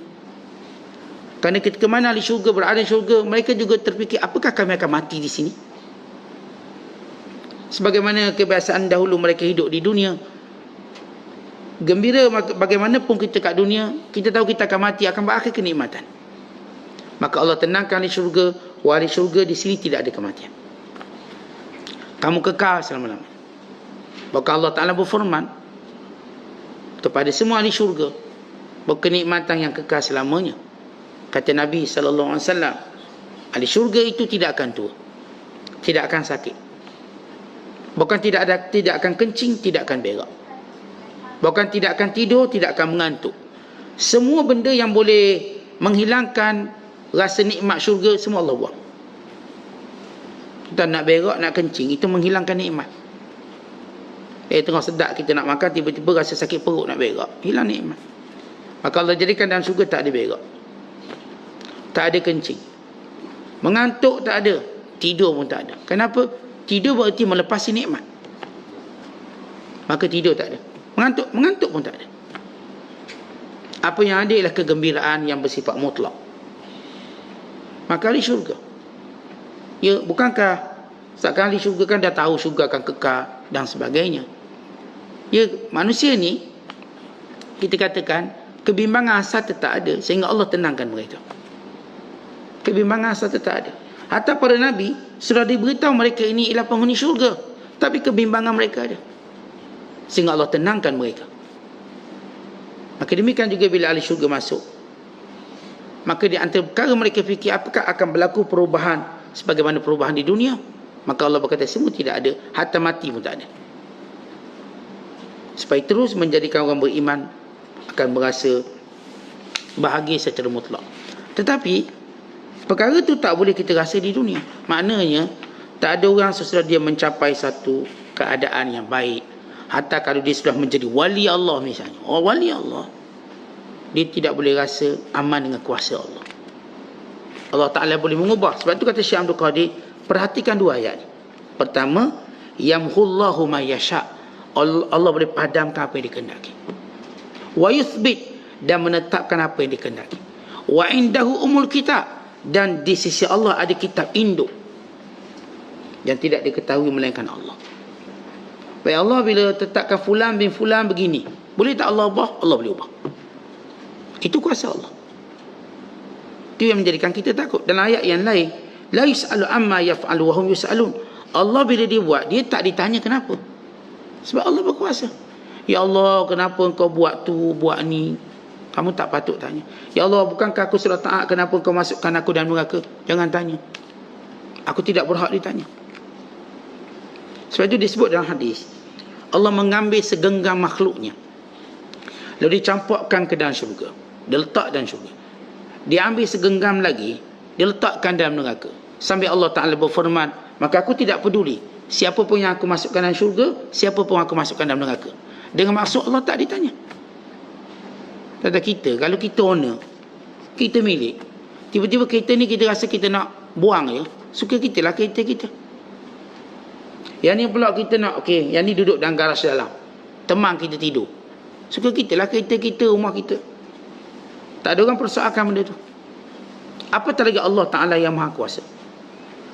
[SPEAKER 1] Kerana ketika mana ahli syurga berada di syurga, mereka juga terfikir, apakah kami akan mati di sini? Sebagaimana kebiasaan dahulu mereka hidup di dunia, gembira bagaimanapun kita kat dunia, kita tahu kita akan mati, akan berakhir kenikmatan. Maka Allah tenangkan ahli syurga, ahli syurga di sini tidak ada kematian, kamu kekal selama-lamanya. Maka Allah Ta'ala berfirman kepada semua ahli syurga, berkenikmatan yang kekal selamanya. Kata Nabi SAW, ahli syurga itu tidak akan tua, tidak akan sakit, bukan tidak akan kencing, tidak akan berak, bukan tidak akan tidur, tidak akan mengantuk. Semua benda yang boleh menghilangkan rasa nikmat syurga, semua Allah buang. Kita nak berak, nak kencing, itu menghilangkan nikmat. Tengah sedap kita nak makan, tiba-tiba rasa sakit perut, nak berak, hilang nikmat. Maka Allah jadikan dalam syurga tak ada berak, tak ada kencing, mengantuk tak ada, tidur pun tak ada. Kenapa? Tidur berarti melepasi nikmat, maka tidur tak ada. Mengantuk pun tak ada. Apa yang ada ialah kegembiraan yang bersifat mutlak. Maka ahli syurga, ya, bukankah seakan ahli syurga kan dah tahu syurga akan kekal dan sebagainya. Ya, manusia ni kita katakan kebimbangan asal tetap ada, sehingga Allah tenangkan mereka. Kebimbangan asal tetap ada. Hatta para Nabi sudah diberitahu mereka ini ialah penghuni syurga, tapi kebimbangan mereka ada, sehingga Allah tenangkan mereka. Maka demikian juga bila ahli syurga masuk, maka di antara perkara mereka fikir apakah akan berlaku perubahan sebagaimana perubahan di dunia. Maka Allah berkata semua tidak ada, hatta mati pun tak ada. Supaya terus menjadikan orang beriman akan merasa bahagia secara mutlak. Tetapi perkara itu tak boleh kita rasa di dunia. Maknanya tak ada orang sesudah dia mencapai satu keadaan yang baik, hatta kalau dia sudah menjadi wali Allah misalnya, wali Allah, dia tidak boleh rasa aman dengan kuasa Allah. Allah Ta'ala boleh mengubah. Sebab itu kata Syekh Abdul Qadir, perhatikan dua ayat ni. Pertama, yamhullahu ma yasha', Allah boleh padamkan apa yang dikehendaki. Wa yuthbit, dan menetapkan apa yang dikehendaki. Wa indahu umul kitab, dan di sisi Allah ada kitab induk yang tidak diketahui melainkan Allah. Baik, Allah bila tetapkan fulan bin fulan begini, boleh tak Allah ubah? Allah boleh ubah. Itu kuasa Allah. Itu yang menjadikan kita takut. Dalam ayat yang lain, la yus'alu amma yaf'alu wa hum yus'alun. Allah bila dia buat, dia tak ditanya kenapa. Sebab Allah berkuasa. Ya Allah, kenapa engkau buat tu, buat ni? Kamu tak patut tanya. Ya Allah, bukankah aku sudah taat, kenapa engkau masukkan aku dalam neraka? Jangan tanya. Aku tidak berhak ditanya. Sebab itu disebut dalam hadis, Allah mengambil segenggam makhluknya, lalu dicampurkan ke dalam syurga. Dia letak dalam syurga. Dia ambil segenggam lagi, dia letakkan dalam neraka. Sampai Allah Ta'ala berfirman, maka aku tidak peduli siapa pun yang aku masukkan dalam syurga, siapa pun aku masukkan dalam neraka. Dengan maksud Allah tak ditanya. Kata kita, kalau kita owner, kita milik, tiba-tiba kereta ni kita rasa kita nak buang je, suka kita lah kereta kita. Yang ni pula kita nak, okey, yang ni duduk dalam garaj dalam, temang kita tidur, suka kita lah kereta kita, rumah kita. Tak ada orang persoalkan benda tu. Apatah lagi Allah Ta'ala yang maha kuasa.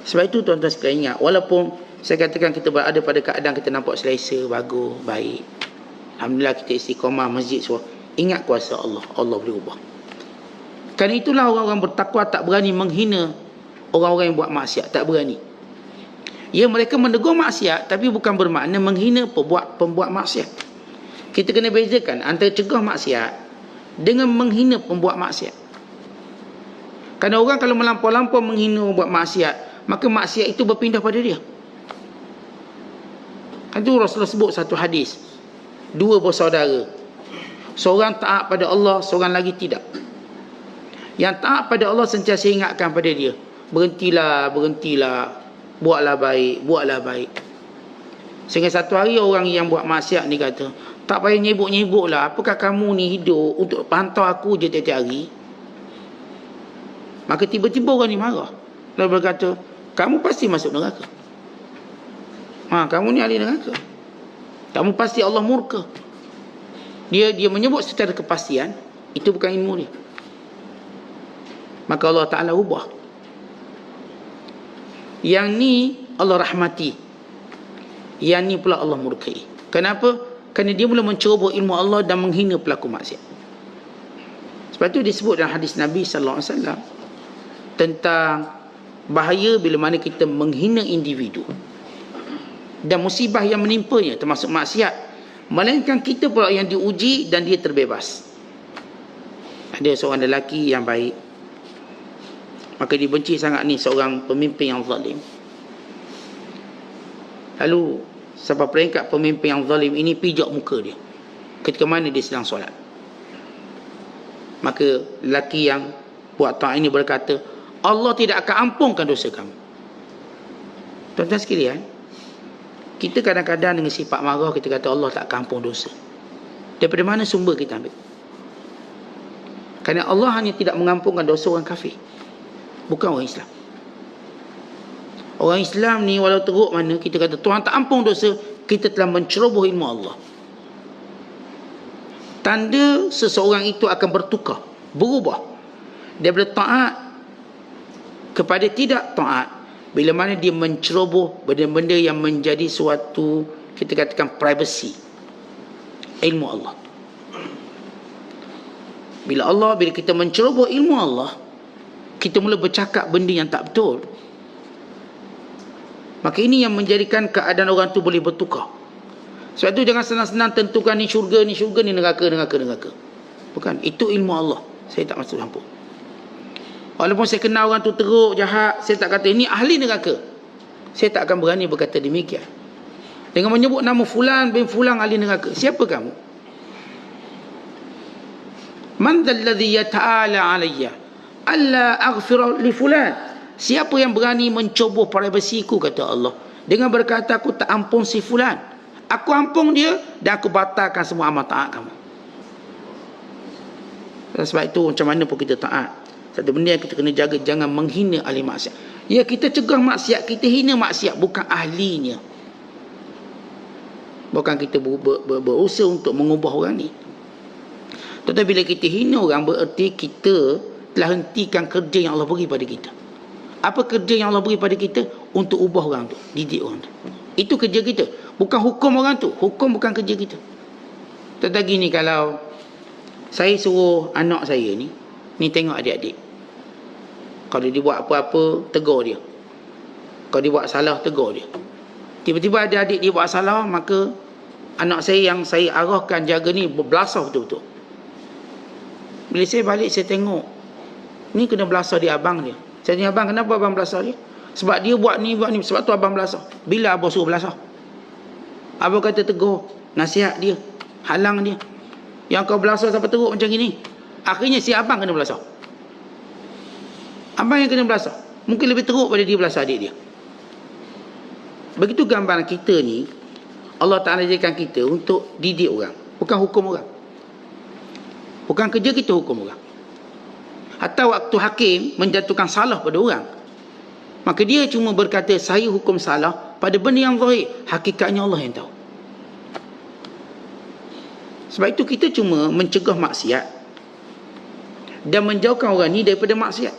[SPEAKER 1] Sebab itu tuan-tuan sekalian ingat, walaupun saya katakan kita berada pada keadaan kita nampak selesa, bagus, baik, alhamdulillah kita istiqamah masjid semua, ingat kuasa Allah. Allah boleh ubah. Kerana itulah orang-orang bertakwa tak berani menghina orang-orang yang buat maksiat. Tak berani. Ya, mereka menegur maksiat, tapi bukan bermakna menghina pembuat maksiat. Kita kena bezakan antara cegah maksiat dengan menghina pembuat maksiat. Kerana orang kalau melampau-lampau menghina pembuat maksiat, maka maksiat itu berpindah pada dia. Itu Rasulullah sebut satu hadis, dua bersaudara, seorang taat pada Allah, seorang lagi tidak. Yang taat pada Allah sentiasa ingatkan pada dia, berhentilah, buatlah baik. Sehingga satu hari orang yang buat maksiat ni kata, tak payah nyebut-nyebut lah, apakah kamu ni hidup untuk pantau aku je tiap-tiap hari? Maka tiba-tiba orang ni marah, lalu berkata, kamu pasti masuk neraka. Kamu ni ahli neraka. Kamu pasti Allah murka. Dia menyebut secara kepastian, itu bukan ilmu dia. Maka Allah Ta'ala ubah. Yang ni Allah rahmati, yang ni pula Allah murkai. Kenapa? Kerana dia mula menceroboh ilmu Allah dan menghina pelaku maksiat. Sebab itu disebut dalam hadis Nabi SAW tentang bahaya bila mana kita menghina individu dan musibah yang menimpanya, termasuk maksiat, melainkan kita pula yang diuji dan dia terbebas. Ada seorang lelaki yang baik, maka dibenci sangat ni seorang pemimpin yang zalim. Lalu sampai peringkat pemimpin yang zalim ini pijak muka dia ketika mana dia sedang solat. Maka lelaki yang buat ta'at ini berkata, Allah tidak akan ampunkan dosa kamu. Tuan-tuan sekalian, kita kadang-kadang dengan sifat marah kita kata Allah tak akan ampun dosa. Daripada mana sumber kita ambil? Kerana Allah hanya tidak mengampunkan dosa orang kafir, bukan orang Islam. Orang Islam ni walau teruk mana kita kata Tuhan tak ampun dosa, kita telah menceroboh ilmu Allah. Tanda seseorang itu akan bertukar, berubah daripada taat kepada tidak taat bila mana dia menceroboh benda-benda yang menjadi suatu, kita katakan, privacy ilmu Allah. Bila kita menceroboh ilmu Allah, kita mula bercakap benda yang tak betul. Maka ini yang menjadikan keadaan orang tu boleh bertukar. Sebab tu jangan senang-senang tentukan ni syurga, ni neraka. Bukan. Itu ilmu Allah. Saya tak masuk campur. Walaupun saya kenal orang tu teruk, jahat, saya tak kata ini ahli neraka. Saya tak akan berani berkata demikian. Dengan menyebut nama fulan bin fulan ahli neraka. Siapa kamu? Man dzalladzi yata'ala alayya alla aghfira li fulan. Siapa yang berani mencoboh para besiku, kata Allah, dengan berkata aku tak ampun si fulan. Aku ampun dia dan aku batalkan semua amal taat kamu. Dan sebab itu macam mana pun kita taat, satu benda yang kita kena jaga, jangan menghina ahli maksiat. Ya, kita cegah maksiat, kita hina maksiat, bukan ahlinya. Bukan kita berusaha untuk mengubah orang ni. Tetapi bila kita hina orang, bererti kita telah hentikan kerja yang Allah beri pada kita. Apa kerja yang Allah beri pada kita? Untuk ubah orang tu, didik orang tu. Itu kerja kita, bukan hukum orang tu. Hukum bukan kerja kita. Tetapi ni, kalau saya suruh anak saya ni tengok adik-adik, kalau dia buat apa-apa, tegur dia. Kalau dia buat salah, tegur dia. Tiba-tiba ada adik dia buat salah, maka anak saya yang saya arahkan jaga ni berbelasah betul-betul. Bila saya balik, saya tengok ni kena belasah dia abang dia. Saya tanya, abang, kenapa abang belasah dia? Sebab dia buat ni, sebab tu abang belasah. Bila abang suruh belasah? Abang kata tegur, nasihat dia, halang dia. Yang kau belasah sampai teruk macam gini. Akhirnya si abang kena belasah. Abang yang kena belasah. Mungkin lebih teruk pada dia belasah adik dia. Begitu gambaran kita ni. Allah Ta'ala jadikan kita untuk didik orang, bukan hukum orang. Bukan kerja kita hukum orang. Hatta waktu hakim menjatuhkan salah pada orang, maka dia cuma berkata saya hukum salah pada benda yang zahir. Hakikatnya Allah yang tahu. Sebab itu kita cuma mencegah maksiat dan menjauhkan orang ni daripada maksiat.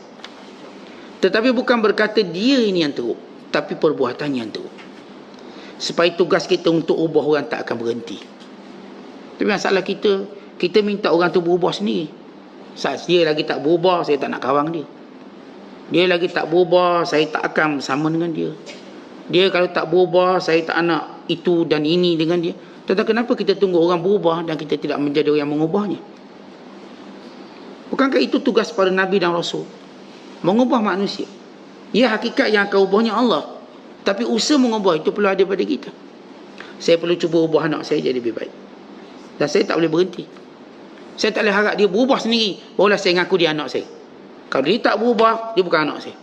[SPEAKER 1] Tetapi bukan berkata dia ini yang teruk, tapi perbuatannya yang teruk. Supaya tugas kita untuk ubah orang tak akan berhenti. Tapi masalah kita minta orang tu berubah sendiri. Saat dia lagi tak berubah, saya tak nak kawang dia. Dia lagi tak berubah, saya tak akan bersama dengan dia. Dia kalau tak berubah, saya tak nak itu dan ini dengan dia. Tetapi kenapa kita tunggu orang berubah dan kita tidak menjadi orang yang mengubahnya? Bukankah itu tugas para Nabi dan Rasul? Mengubah manusia. Ya, hakikat yang akan ubahnya Allah. Tapi usaha mengubah itu perlu ada pada kita. Saya perlu cuba ubah anak saya jadi lebih baik. Dan saya tak boleh berhenti. Saya tak boleh harap dia berubah sendiri, barulah saya mengaku dia anak saya. Kalau dia tak berubah, dia bukan anak saya.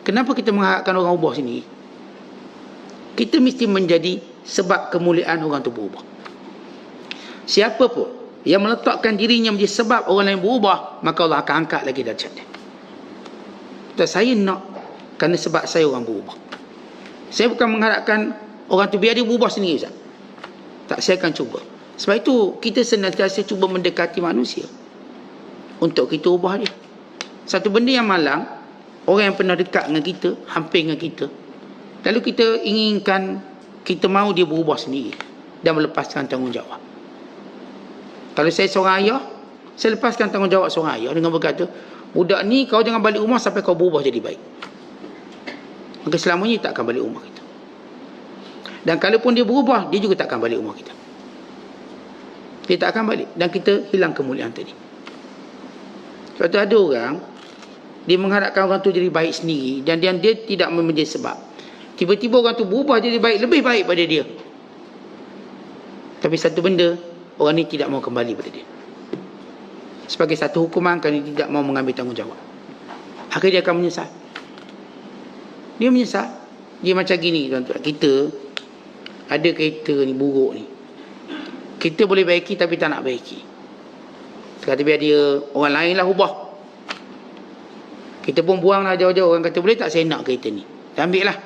[SPEAKER 1] Kenapa kita mengharapkan orang ubah sendiri? Kita mesti menjadi sebab kemuliaan orang itu berubah. Siapa pun yang meletakkan dirinya menjadi sebab orang lain berubah, maka Allah akan angkat lagi darjat dia. Dan saya nak, kerana sebab saya orang berubah. Saya bukan mengharapkan orang tu biar dia berubah sendiri, Ustaz. Tak, saya akan cuba. Sebab itu kita senantiasa cuba mendekati manusia untuk kita ubah dia. Satu benda yang malang, orang yang pernah dekat dengan kita, hampir dengan kita, lalu kita inginkan, kita mahu dia berubah sendiri dan melepaskan tanggungjawab. Kalau saya seorang ayah, saya lepaskan tanggungjawab seorang ayah dengan berkata, budak ni kau jangan balik rumah sampai kau berubah jadi baik. Maka selamanya tak akan balik rumah kita. Dan kalaupun dia berubah, dia juga tak akan balik rumah kita. Dia tak akan balik. Dan kita hilang kemuliaan tadi. Sebab tu ada orang, dia mengharapkan orang tu jadi baik sendiri, dan dia tidak menjadi sebab. Tiba-tiba orang tu berubah jadi baik, lebih baik pada dia. Tapi satu benda, orang ni tidak mau kembali pada dia. Sebagai satu hukuman kerana dia tidak mau mengambil tanggungjawab. Akhirnya dia akan menyesal. Dia menyesal. Dia macam gini, tuan-tuan. Kita ada kereta ni buruk ni. Kita boleh baiki tapi tak nak baiki. Kata biar dia, orang lain lah ubah. Kita pun buang lah jauh-jauh. Orang kata boleh tak saya nak kereta ni, ambil lah.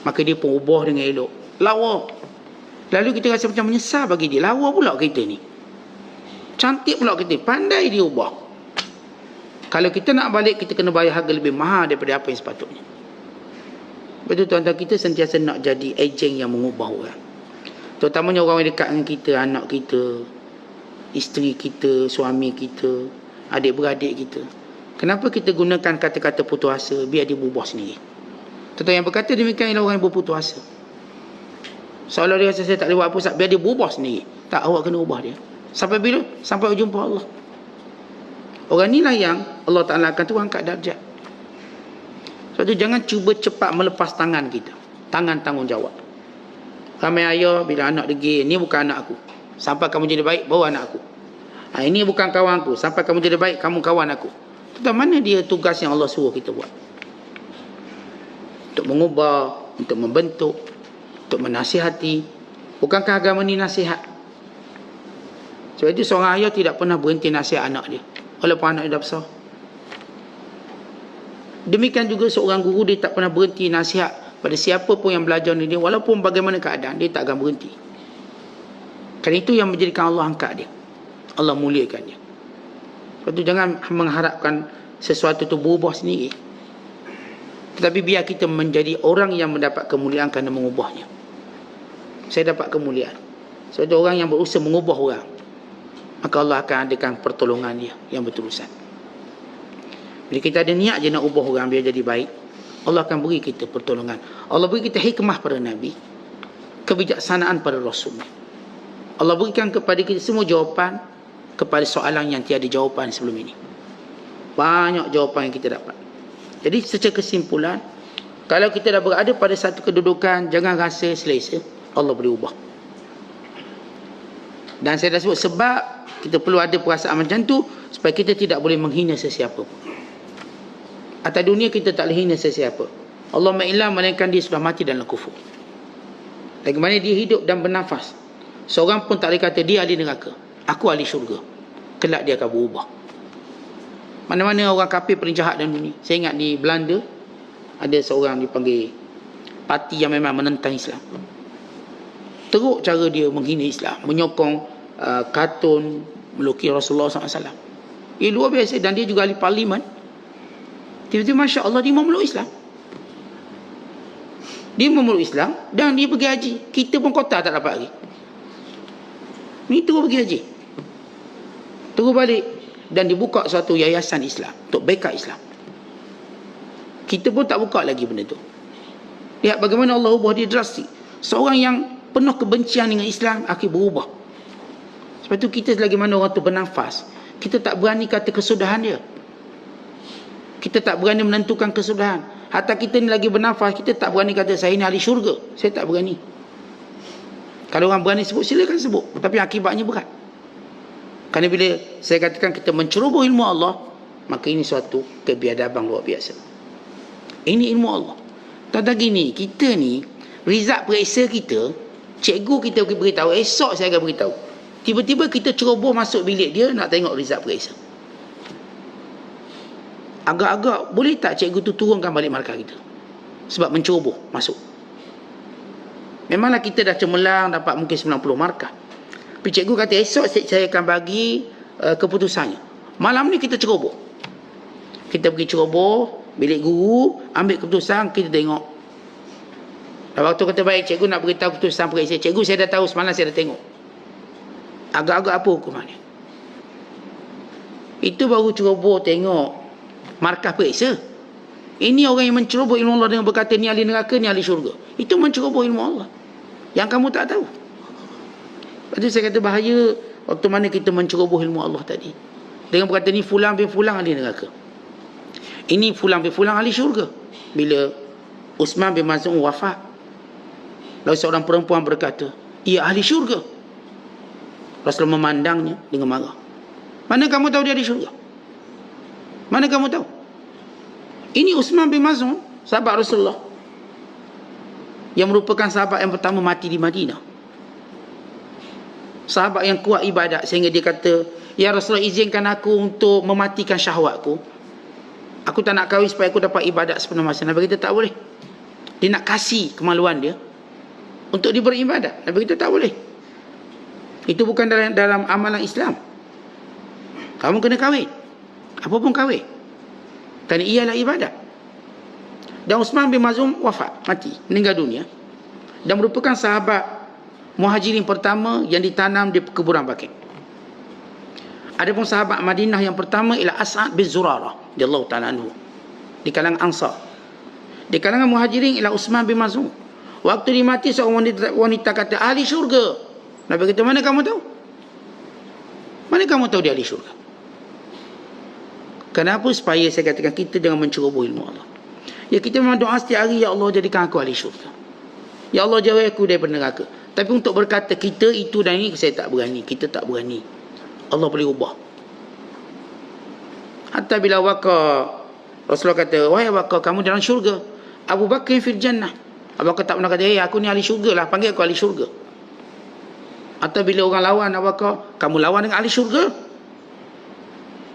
[SPEAKER 1] Maka dia pun ubah dengan elok, lawa. Lalu kita rasa macam menyesal bagi dia. Lawa pula kereta ni, cantik pula kereta, pandai dia ubah. Kalau kita nak balik, kita kena bayar harga lebih mahal daripada apa yang sepatutnya. Betul tuan-tuan, kita sentiasa nak jadi ejen yang mengubah orang. Terutamanya orang yang dekat dengan kita, anak kita, isteri kita, suami kita, adik-beradik kita. Kenapa kita gunakan kata-kata putus asa biar dia berubah sendiri? Tuan-tuan, yang berkata demikian ialah orang yang berputus asa. Seolah dia rasa saya tak boleh buat apa, biar dia berubah sendiri. Tak, awak kena ubah dia. Sampai bila? Sampai jumpa Allah. Orang inilah yang Allah Ta'ala akan tu angkat darjat. Sebab tu jangan cuba cepat melepas tangan kita, tangan tanggungjawab. Ramai ayah bila anak degil, ni bukan anak aku, sampai kamu jadi baik baru anak aku. Ini bukan kawan aku, sampai kamu jadi baik kamu kawan aku. Tentang mana dia tugas yang Allah suruh kita buat? Untuk mengubah, untuk membentuk, untuk menasihati. Bukankah agama ni nasihat? Sebab itu seorang ayah tidak pernah berhenti nasihat anak dia, walaupun anak dia dah besar. Demikian juga seorang guru, dia tak pernah berhenti nasihat pada siapa pun yang belajar dengan dia, walaupun bagaimana keadaan, dia tak akan berhenti. Kerana itu yang menjadikan Allah angkat dia, Allah muliakan dia. Sebab itu jangan mengharapkan sesuatu itu berubah sendiri, tetapi biar kita menjadi orang yang mendapat kemuliaan kerana mengubahnya. Saya dapat kemuliaan sebab itu orang yang berusaha mengubah orang, maka Allah akan adakan pertolongan dia yang berterusan. Bila kita ada niat je nak ubah orang biar jadi baik, Allah akan beri kita pertolongan. Allah beri kita hikmah pada Nabi, kebijaksanaan pada Rasulnya. Allah berikan kepada kita semua jawapan kepada soalan yang tiada jawapan sebelum ini. Banyak jawapan yang kita dapat. Jadi secara kesimpulan, kalau kita dah berada pada satu kedudukan, jangan rasa selesa, Allah boleh ubah. Dan saya dah sebut sebab kita perlu ada perasaan macam tu, supaya kita tidak boleh menghina sesiapa pun. Atas dunia kita tak boleh hina sesiapa. Allah ma'ilah melainkan dia sudah mati dalam kufur. Bagaimana dia hidup dan bernafas, seorang pun tak boleh kata dia ahli neraka, aku ahli syurga. Kelak dia akan berubah. Mana-mana orang kafir paling jahat dalam dunia. Saya ingat di Belanda ada seorang dipanggil parti yang memang menentang Islam. Teruk cara dia menghina Islam, menyokong kartun melukis Rasulullah SAW. Ia luar biasa. Dan dia juga ahli parlimen. Tiba-tiba Masya Allah dia memeluk Islam. Dia memeluk Islam dan dia pergi haji. Kita pun kota tak dapat lagi. Ni terus pergi haji, terus balik, dan dibuka suatu yayasan Islam untuk backup Islam. Kita pun tak buka lagi benda tu. Lihat bagaimana Allah ubah dia drastik. Seorang yang penuh kebencian dengan Islam akhir berubah. Sebab tu kita selagi mana orang tu bernafas, kita tak berani kata kesudahan dia. Kita tak berani menentukan kesudahan. Hatta kita ni lagi bernafas, kita tak berani kata saya ni ahli syurga. Saya tak berani. Kalau orang berani sebut, silakan sebut. Tapi akibatnya berat. Kerana bila saya katakan kita menceroboh ilmu Allah, maka ini suatu kebiadaban luar biasa. Ini ilmu Allah. Tak gini, kita ni result periksa kita, cikgu kita beritahu, esok saya akan beritahu. Tiba-tiba kita ceroboh masuk bilik dia nak tengok result periksa. Agak-agak boleh tak cikgu tu turunkan balik markah kita? Sebab menceroboh masuk. Memanglah kita dah cemerlang dapat mungkin 90 markah. Tapi cikgu kata esok saya akan bagi keputusannya. Malam ni kita ceroboh. Kita pergi ceroboh bilik guru, ambil keputusan, kita tengok. Dan waktu kata baik, cikgu nak beritahu keputusan periksa. Cikgu saya dah tahu, semalam saya dah tengok. Agak-agak apa hukumannya? Itu baru ceroboh tengok markah periksa. Ini orang yang menceroboh ilmu Allah dengan berkata ni ahli neraka, ni ahli syurga. Itu menceroboh ilmu Allah yang kamu tak tahu. Lepas tu saya kata bahaya waktu mana kita menceroboh ilmu Allah tadi dengan berkata ni fulan bin fulan ahli neraka, ini fulan bin fulan ahli syurga. Bila Uthman bin Maz'un wafat, lalu seorang perempuan berkata ia ahli syurga. Rasulullah memandangnya dengan marah. Mana kamu tahu dia ahli syurga? Mana kamu tahu? Ini Uthman bin Maz'un, sahabat Rasulullah, yang merupakan sahabat yang pertama mati di Madinah. Sahabat yang kuat ibadat sehingga dia kata, ya Rasulullah, izinkan aku untuk mematikan syahwatku. Aku tak nak kahwin supaya aku dapat ibadat sepenuh masa. Nabi kata tak boleh. Dia nak kasih kemaluan dia untuk dia beribadat. Nabi kata tak boleh. Itu bukan dalam amalan Islam. Kamu kena kahwin. Apa pun kahwin. Kerana ialah ibadat. Dan Uthman bin Maz'un wafat, mati, meninggal dunia. Dan merupakan sahabat muhajirin pertama yang ditanam di perkuburan baqi'. Adapun sahabat Madinah yang pertama ialah As'ad bin Zurarah radhiyallahu ta'ala anhu, di kalangan Ansar. Di kalangan muhajirin ialah Uthman bin Maz'un. Waktu dia mati, seorang wanita kata ahli syurga. Nabi kata mana kamu tahu? kamu tahu dia ahli syurga? Kenapa? Supaya saya katakan kita jangan menceroboh ilmu Allah. Ya, kita memang doa setiap hari, ya Allah jadikan aku ahli syurga, ya Allah jauhi aku daripada neraka. Tapi untuk berkata kita itu dan ini, saya tak berani. Kita tak berani. Allah boleh ubah. Hatta bila waqa, Rasulullah kata, wahai waqa, kamu dalam syurga. Abu Bakar fil jannah. Abu Bakar tak pernah kata, aku ni ahli syurga lah, panggil aku ahli syurga. Atau bila orang lawan Abu Bakar, kamu lawan dengan ahli syurga.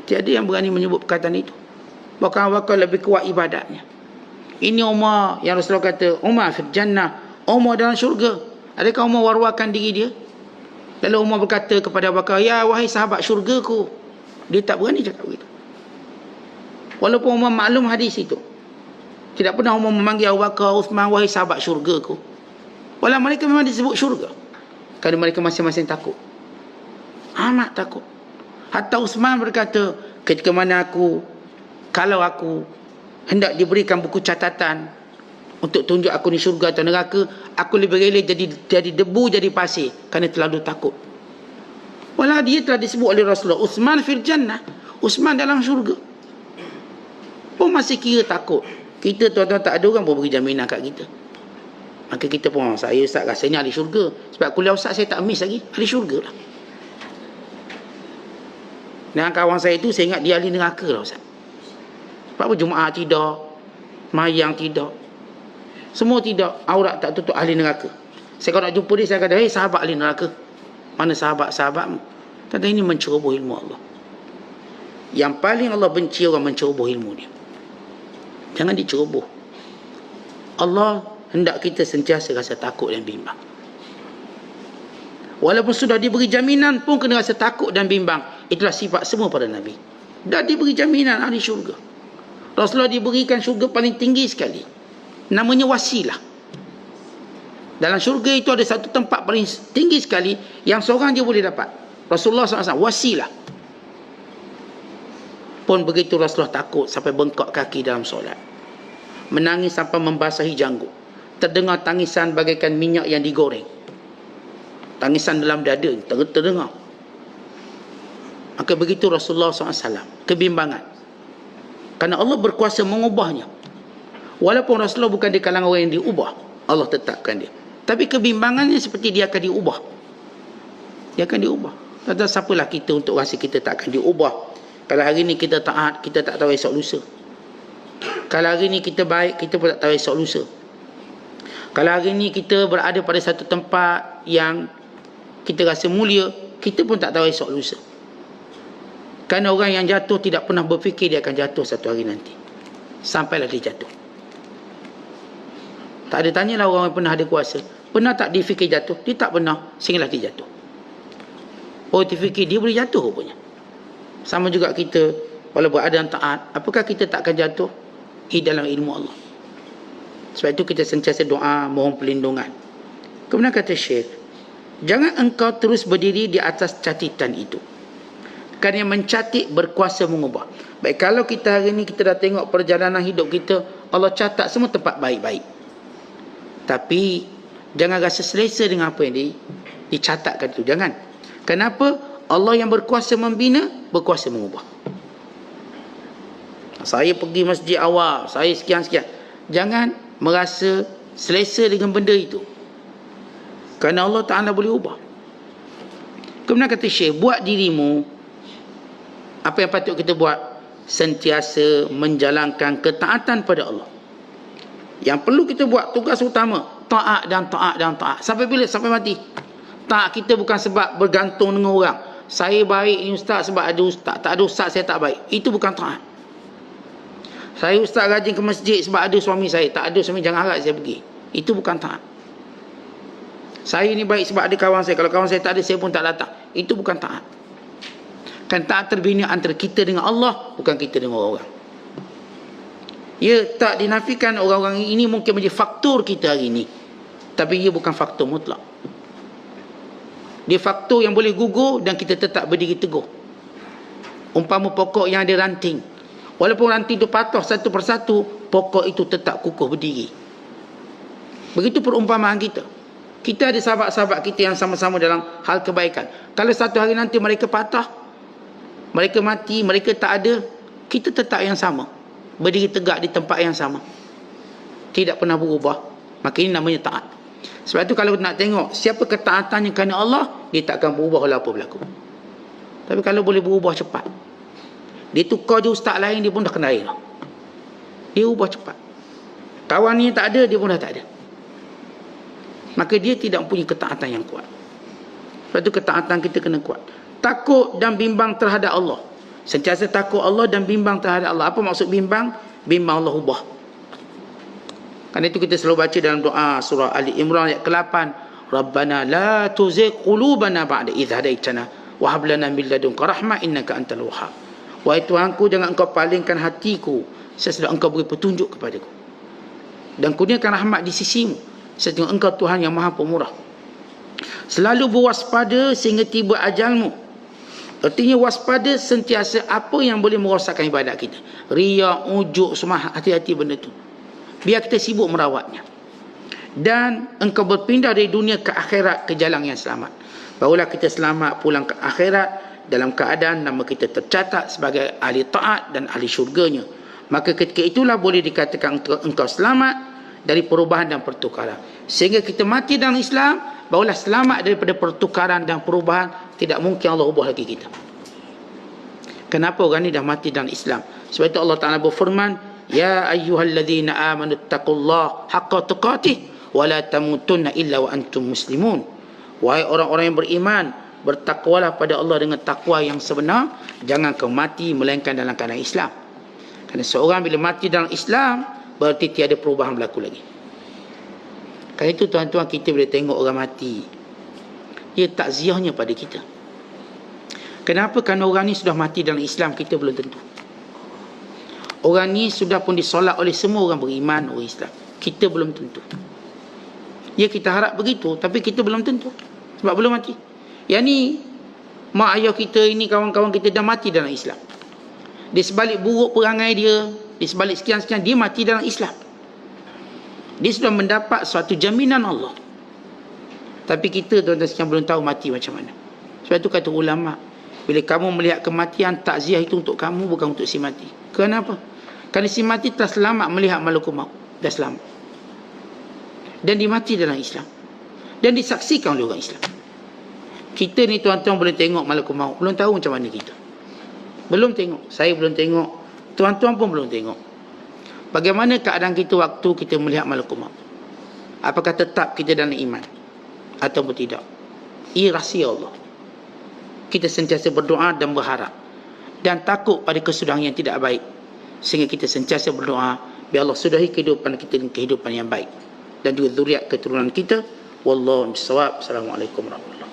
[SPEAKER 1] Tiada yang berani menyebut perkataan itu. Bahkan Abu Bakar lebih kuat ibadatnya. Ini Umar yang Rasulullah kata, Umar fil jannah, Umar dalam syurga. Adakah Umar war-warkan diri dia? Lalu Umar berkata kepada Abu Bakar, ya wahai sahabat syurgaku. Dia tak berani cakap begitu. Walaupun Umar maklum hadis itu. Tidak pernah Umar memanggil Abu Bakar, Uthman, wahai sahabat syurgaku. Walau mereka memang disebut syurga. Kerana mereka masing-masing takut. Amat takut. Hatta Uthman berkata, ketika mana kalau aku hendak diberikan buku catatan untuk tunjuk aku ni syurga atau neraka, aku lebih rela jadi debu, jadi pasir, kerana terlalu takut. Walau dia telah disebut oleh Rasulullah, Uthman fil jannah, Uthman dalam syurga, pun masih kira takut. Kita tuan-tuan tak ada orang pun beri jaminan kat kita. Maka kita pun, saya ustaz rasanya ahli syurga. Sebab kuliah ustaz saya tak miss lagi, ahli syurga lah. Dan kawan saya tu, saya ingat dia ahli neraka lah ustaz. Sebab apa? Jumaat tidak, mayang tidak, semua tidak, aurat tak tutup, ahli neraka. Saya kalau nak jumpa dia, saya kata, hei sahabat ahli neraka, mana sahabat-sahabatmu? Kata ini menceroboh ilmu Allah. Yang paling Allah benci orang menceroboh ilmu dia. Jangan diceroboh. Allah hendak kita sentiasa rasa takut dan bimbang. Walaupun sudah diberi jaminan pun kena rasa takut dan bimbang. Itulah sifat semua para Nabi. Dah diberi jaminan ahli syurga. Rasulullah diberikan syurga paling tinggi sekali. Namanya wasilah. Dalam syurga itu ada satu tempat paling tinggi sekali yang seorang je boleh dapat. Rasulullah SAW, wasilah. Pun begitu Rasulullah takut sampai bengkak kaki dalam solat. Menangis sampai membasahi janggut. Terdengar tangisan bagaikan minyak yang digoreng. Tangisan dalam dada terdengar. Maka begitu Rasulullah SAW, kebimbangan. Kerana Allah berkuasa mengubahnya. Walaupun Rasulullah bukan di kalangan orang yang diubah, Allah tetapkan dia. Tapi kebimbangannya seperti dia akan diubah. Dia akan diubah. Tak siapalah kita untuk rasa kita tak akan diubah. Kalau hari ni kita taat, kita tak tahu esok lusa. Kalau hari ni kita baik, kita pun tak tahu esok lusa. Kalau hari ni kita berada pada satu tempat yang kita rasa mulia, kita pun tak tahu esok lusa. Kerana orang yang jatuh tidak pernah berfikir dia akan jatuh satu hari nanti. Sampailah dia jatuh. Tak ada tanyalah orang yang pernah ada kuasa, pernah tak dia fikir jatuh? Dia tak pernah, sehinggalah dia jatuh. Oh, dia fikir dia boleh jatuh rupanya. Sama juga kita, walau berada dalam taat, apakah kita tak akan jatuh? Dalam ilmu Allah. Sebab itu kita sentiasa doa, mohon perlindungan. Kemudian kata Syekh, jangan engkau terus berdiri di atas catitan itu. Kerana yang mencatit berkuasa mengubah. Baik, kalau kita hari ini kita dah tengok perjalanan hidup kita, Allah catat semua tempat baik-baik. Tapi jangan rasa selesa dengan apa yang dicatatkan itu. Jangan. Kenapa? Allah yang berkuasa membina, berkuasa mengubah. Saya pergi masjid awal, saya sekian-sekian. Jangan merasa selesa dengan benda itu. Kerana Allah Ta'ala boleh ubah. Kemudian kata Syekh, buat dirimu, apa yang patut kita buat? Sentiasa menjalankan ketaatan pada Allah. Yang perlu kita buat tugas utama, taat dan taat dan taat. Sampai bila? Sampai mati. Taat kita bukan sebab bergantung dengan orang. Saya baik ni ustaz sebab ada ustaz. Tak ada ustaz saya tak baik. Itu bukan taat. Saya ustaz rajin ke masjid sebab ada suami saya. Tak ada suami jangan harap saya pergi. Itu bukan taat. Saya ni baik sebab ada kawan saya. Kalau kawan saya tak ada, saya pun tak datang. Itu bukan taat. Kan taat terbina antara kita dengan Allah, bukan kita dengan orang. Ya, tak dinafikan orang-orang ini mungkin menjadi faktor kita hari ini. Tapi ia bukan faktor mutlak. Dia faktor yang boleh gugur dan kita tetap berdiri teguh. Umpama pokok yang ada ranting. Walaupun ranting itu patah satu persatu, pokok itu tetap kukuh berdiri. Begitu perumpamaan kita. Kita ada sahabat-sahabat kita yang sama-sama dalam hal kebaikan. Kalau satu hari nanti mereka patah, Mereka mati, mereka tak ada, kita tetap yang sama, berdiri tegak di tempat yang sama, tidak pernah berubah. Maka ini namanya taat. Sebab tu kalau nak tengok siapa ketaatannya kerana Allah, dia tak akan berubah walaupun apa berlaku. Tapi kalau boleh berubah cepat, dia tukar je ustaz lain, dia pun dah kena air lah. Dia ubah cepat. Kawan ni tak ada, dia pun dah tak ada. Maka dia tidak mempunyai ketaatan yang kuat. Sebab tu ketaatan kita kena kuat. Takut dan bimbang terhadap Allah. Sentiasa takut Allah dan bimbang terhadap Allah. Apa maksud bimbang? Bimbang Allah ubah. Karena itu kita selalu baca dalam doa surah Ali Imran ayat ke-8, Rabbana la tuzigh qulubana ba'da idh hadaitana wa hab lana min ladunka rahmah innaka antal wahhab. Wahai Tuhanku, jangan engkau palingkan hatiku sesudah engkau beri petunjuk kepadaku, dan kurniakan rahmat di sisimu sesungguhnya engkau Tuhan yang maha pemurah. Selalu berwaspada sehingga tiba ajalmu. Artinya waspada sentiasa apa yang boleh merosakkan ibadat kita. Riya, ujuk, semua hati-hati benda tu. Biar kita sibuk merawatnya. Dan engkau berpindah dari dunia ke akhirat ke jalan yang selamat. Barulah kita selamat pulang ke akhirat dalam keadaan nama kita tercatat sebagai ahli taat dan ahli syurganya. Maka ketika itulah boleh dikatakan engkau selamat dari perubahan dan pertukaran. Sehingga kita mati dalam Islam, barulah selamat daripada pertukaran dan perubahan. Tidak mungkin Allah ubah lagi kita. Kenapa orang ni dah mati dalam Islam? Sebab itu Allah Ta'ala berfirman, Ya ayyuhalladzina amanu taqullaha haqqa tuqatih wa la tamutunna illa wa antum muslimun. Wahai orang-orang yang beriman, bertakwalah pada Allah dengan takwa yang sebenar, jangan kau mati melainkan dalam keadaan Islam. Kerana seorang bila mati dalam Islam, berarti tiada perubahan berlaku lagi. Kerana itu tuan-tuan, kita boleh tengok orang mati, dia takziahnya pada kita. Kenapa? Kerana orang ni sudah mati dalam Islam, kita belum tentu. Orang ni sudah pun disolat oleh semua orang beriman, orang Islam, kita belum tentu. Ya, kita harap begitu, tapi kita belum tentu, sebab belum mati. Yang ni mak ayah kita ini, kawan-kawan kita dah mati dalam Islam. Di sebalik buruk perangai dia, di sebalik sekian-sekian, dia mati dalam Islam. Dia sudah mendapat suatu jaminan Allah. Tapi kita tuan-tuan sekian belum tahu mati macam mana. Sebab itu kata ulama, bila kamu melihat kematian, takziah itu untuk kamu, bukan untuk si mati. Kenapa? Kerana si mati telah selamat melihat malakul maut, dah selamat, dan dimati dalam Islam, dan disaksikan oleh orang Islam. Kita ni tuan-tuan boleh tengok malakul maut, belum tahu macam mana kita. Belum tengok, saya belum tengok, tuan-tuan pun belum tengok. Bagaimana keadaan kita waktu kita melihat malakul maut? Apakah tetap kita dalam iman ataupun tidak? Ia rahsia Allah. Kita sentiasa berdoa dan berharap dan takut pada kesudahan yang tidak baik, sehingga kita sentiasa berdoa biar Allah sudahi kehidupan kita dengan kehidupan yang baik, dan juga zuriat keturunan kita. Wallahu bissawab. Assalamualaikum warahmatullahi wabarakatuh.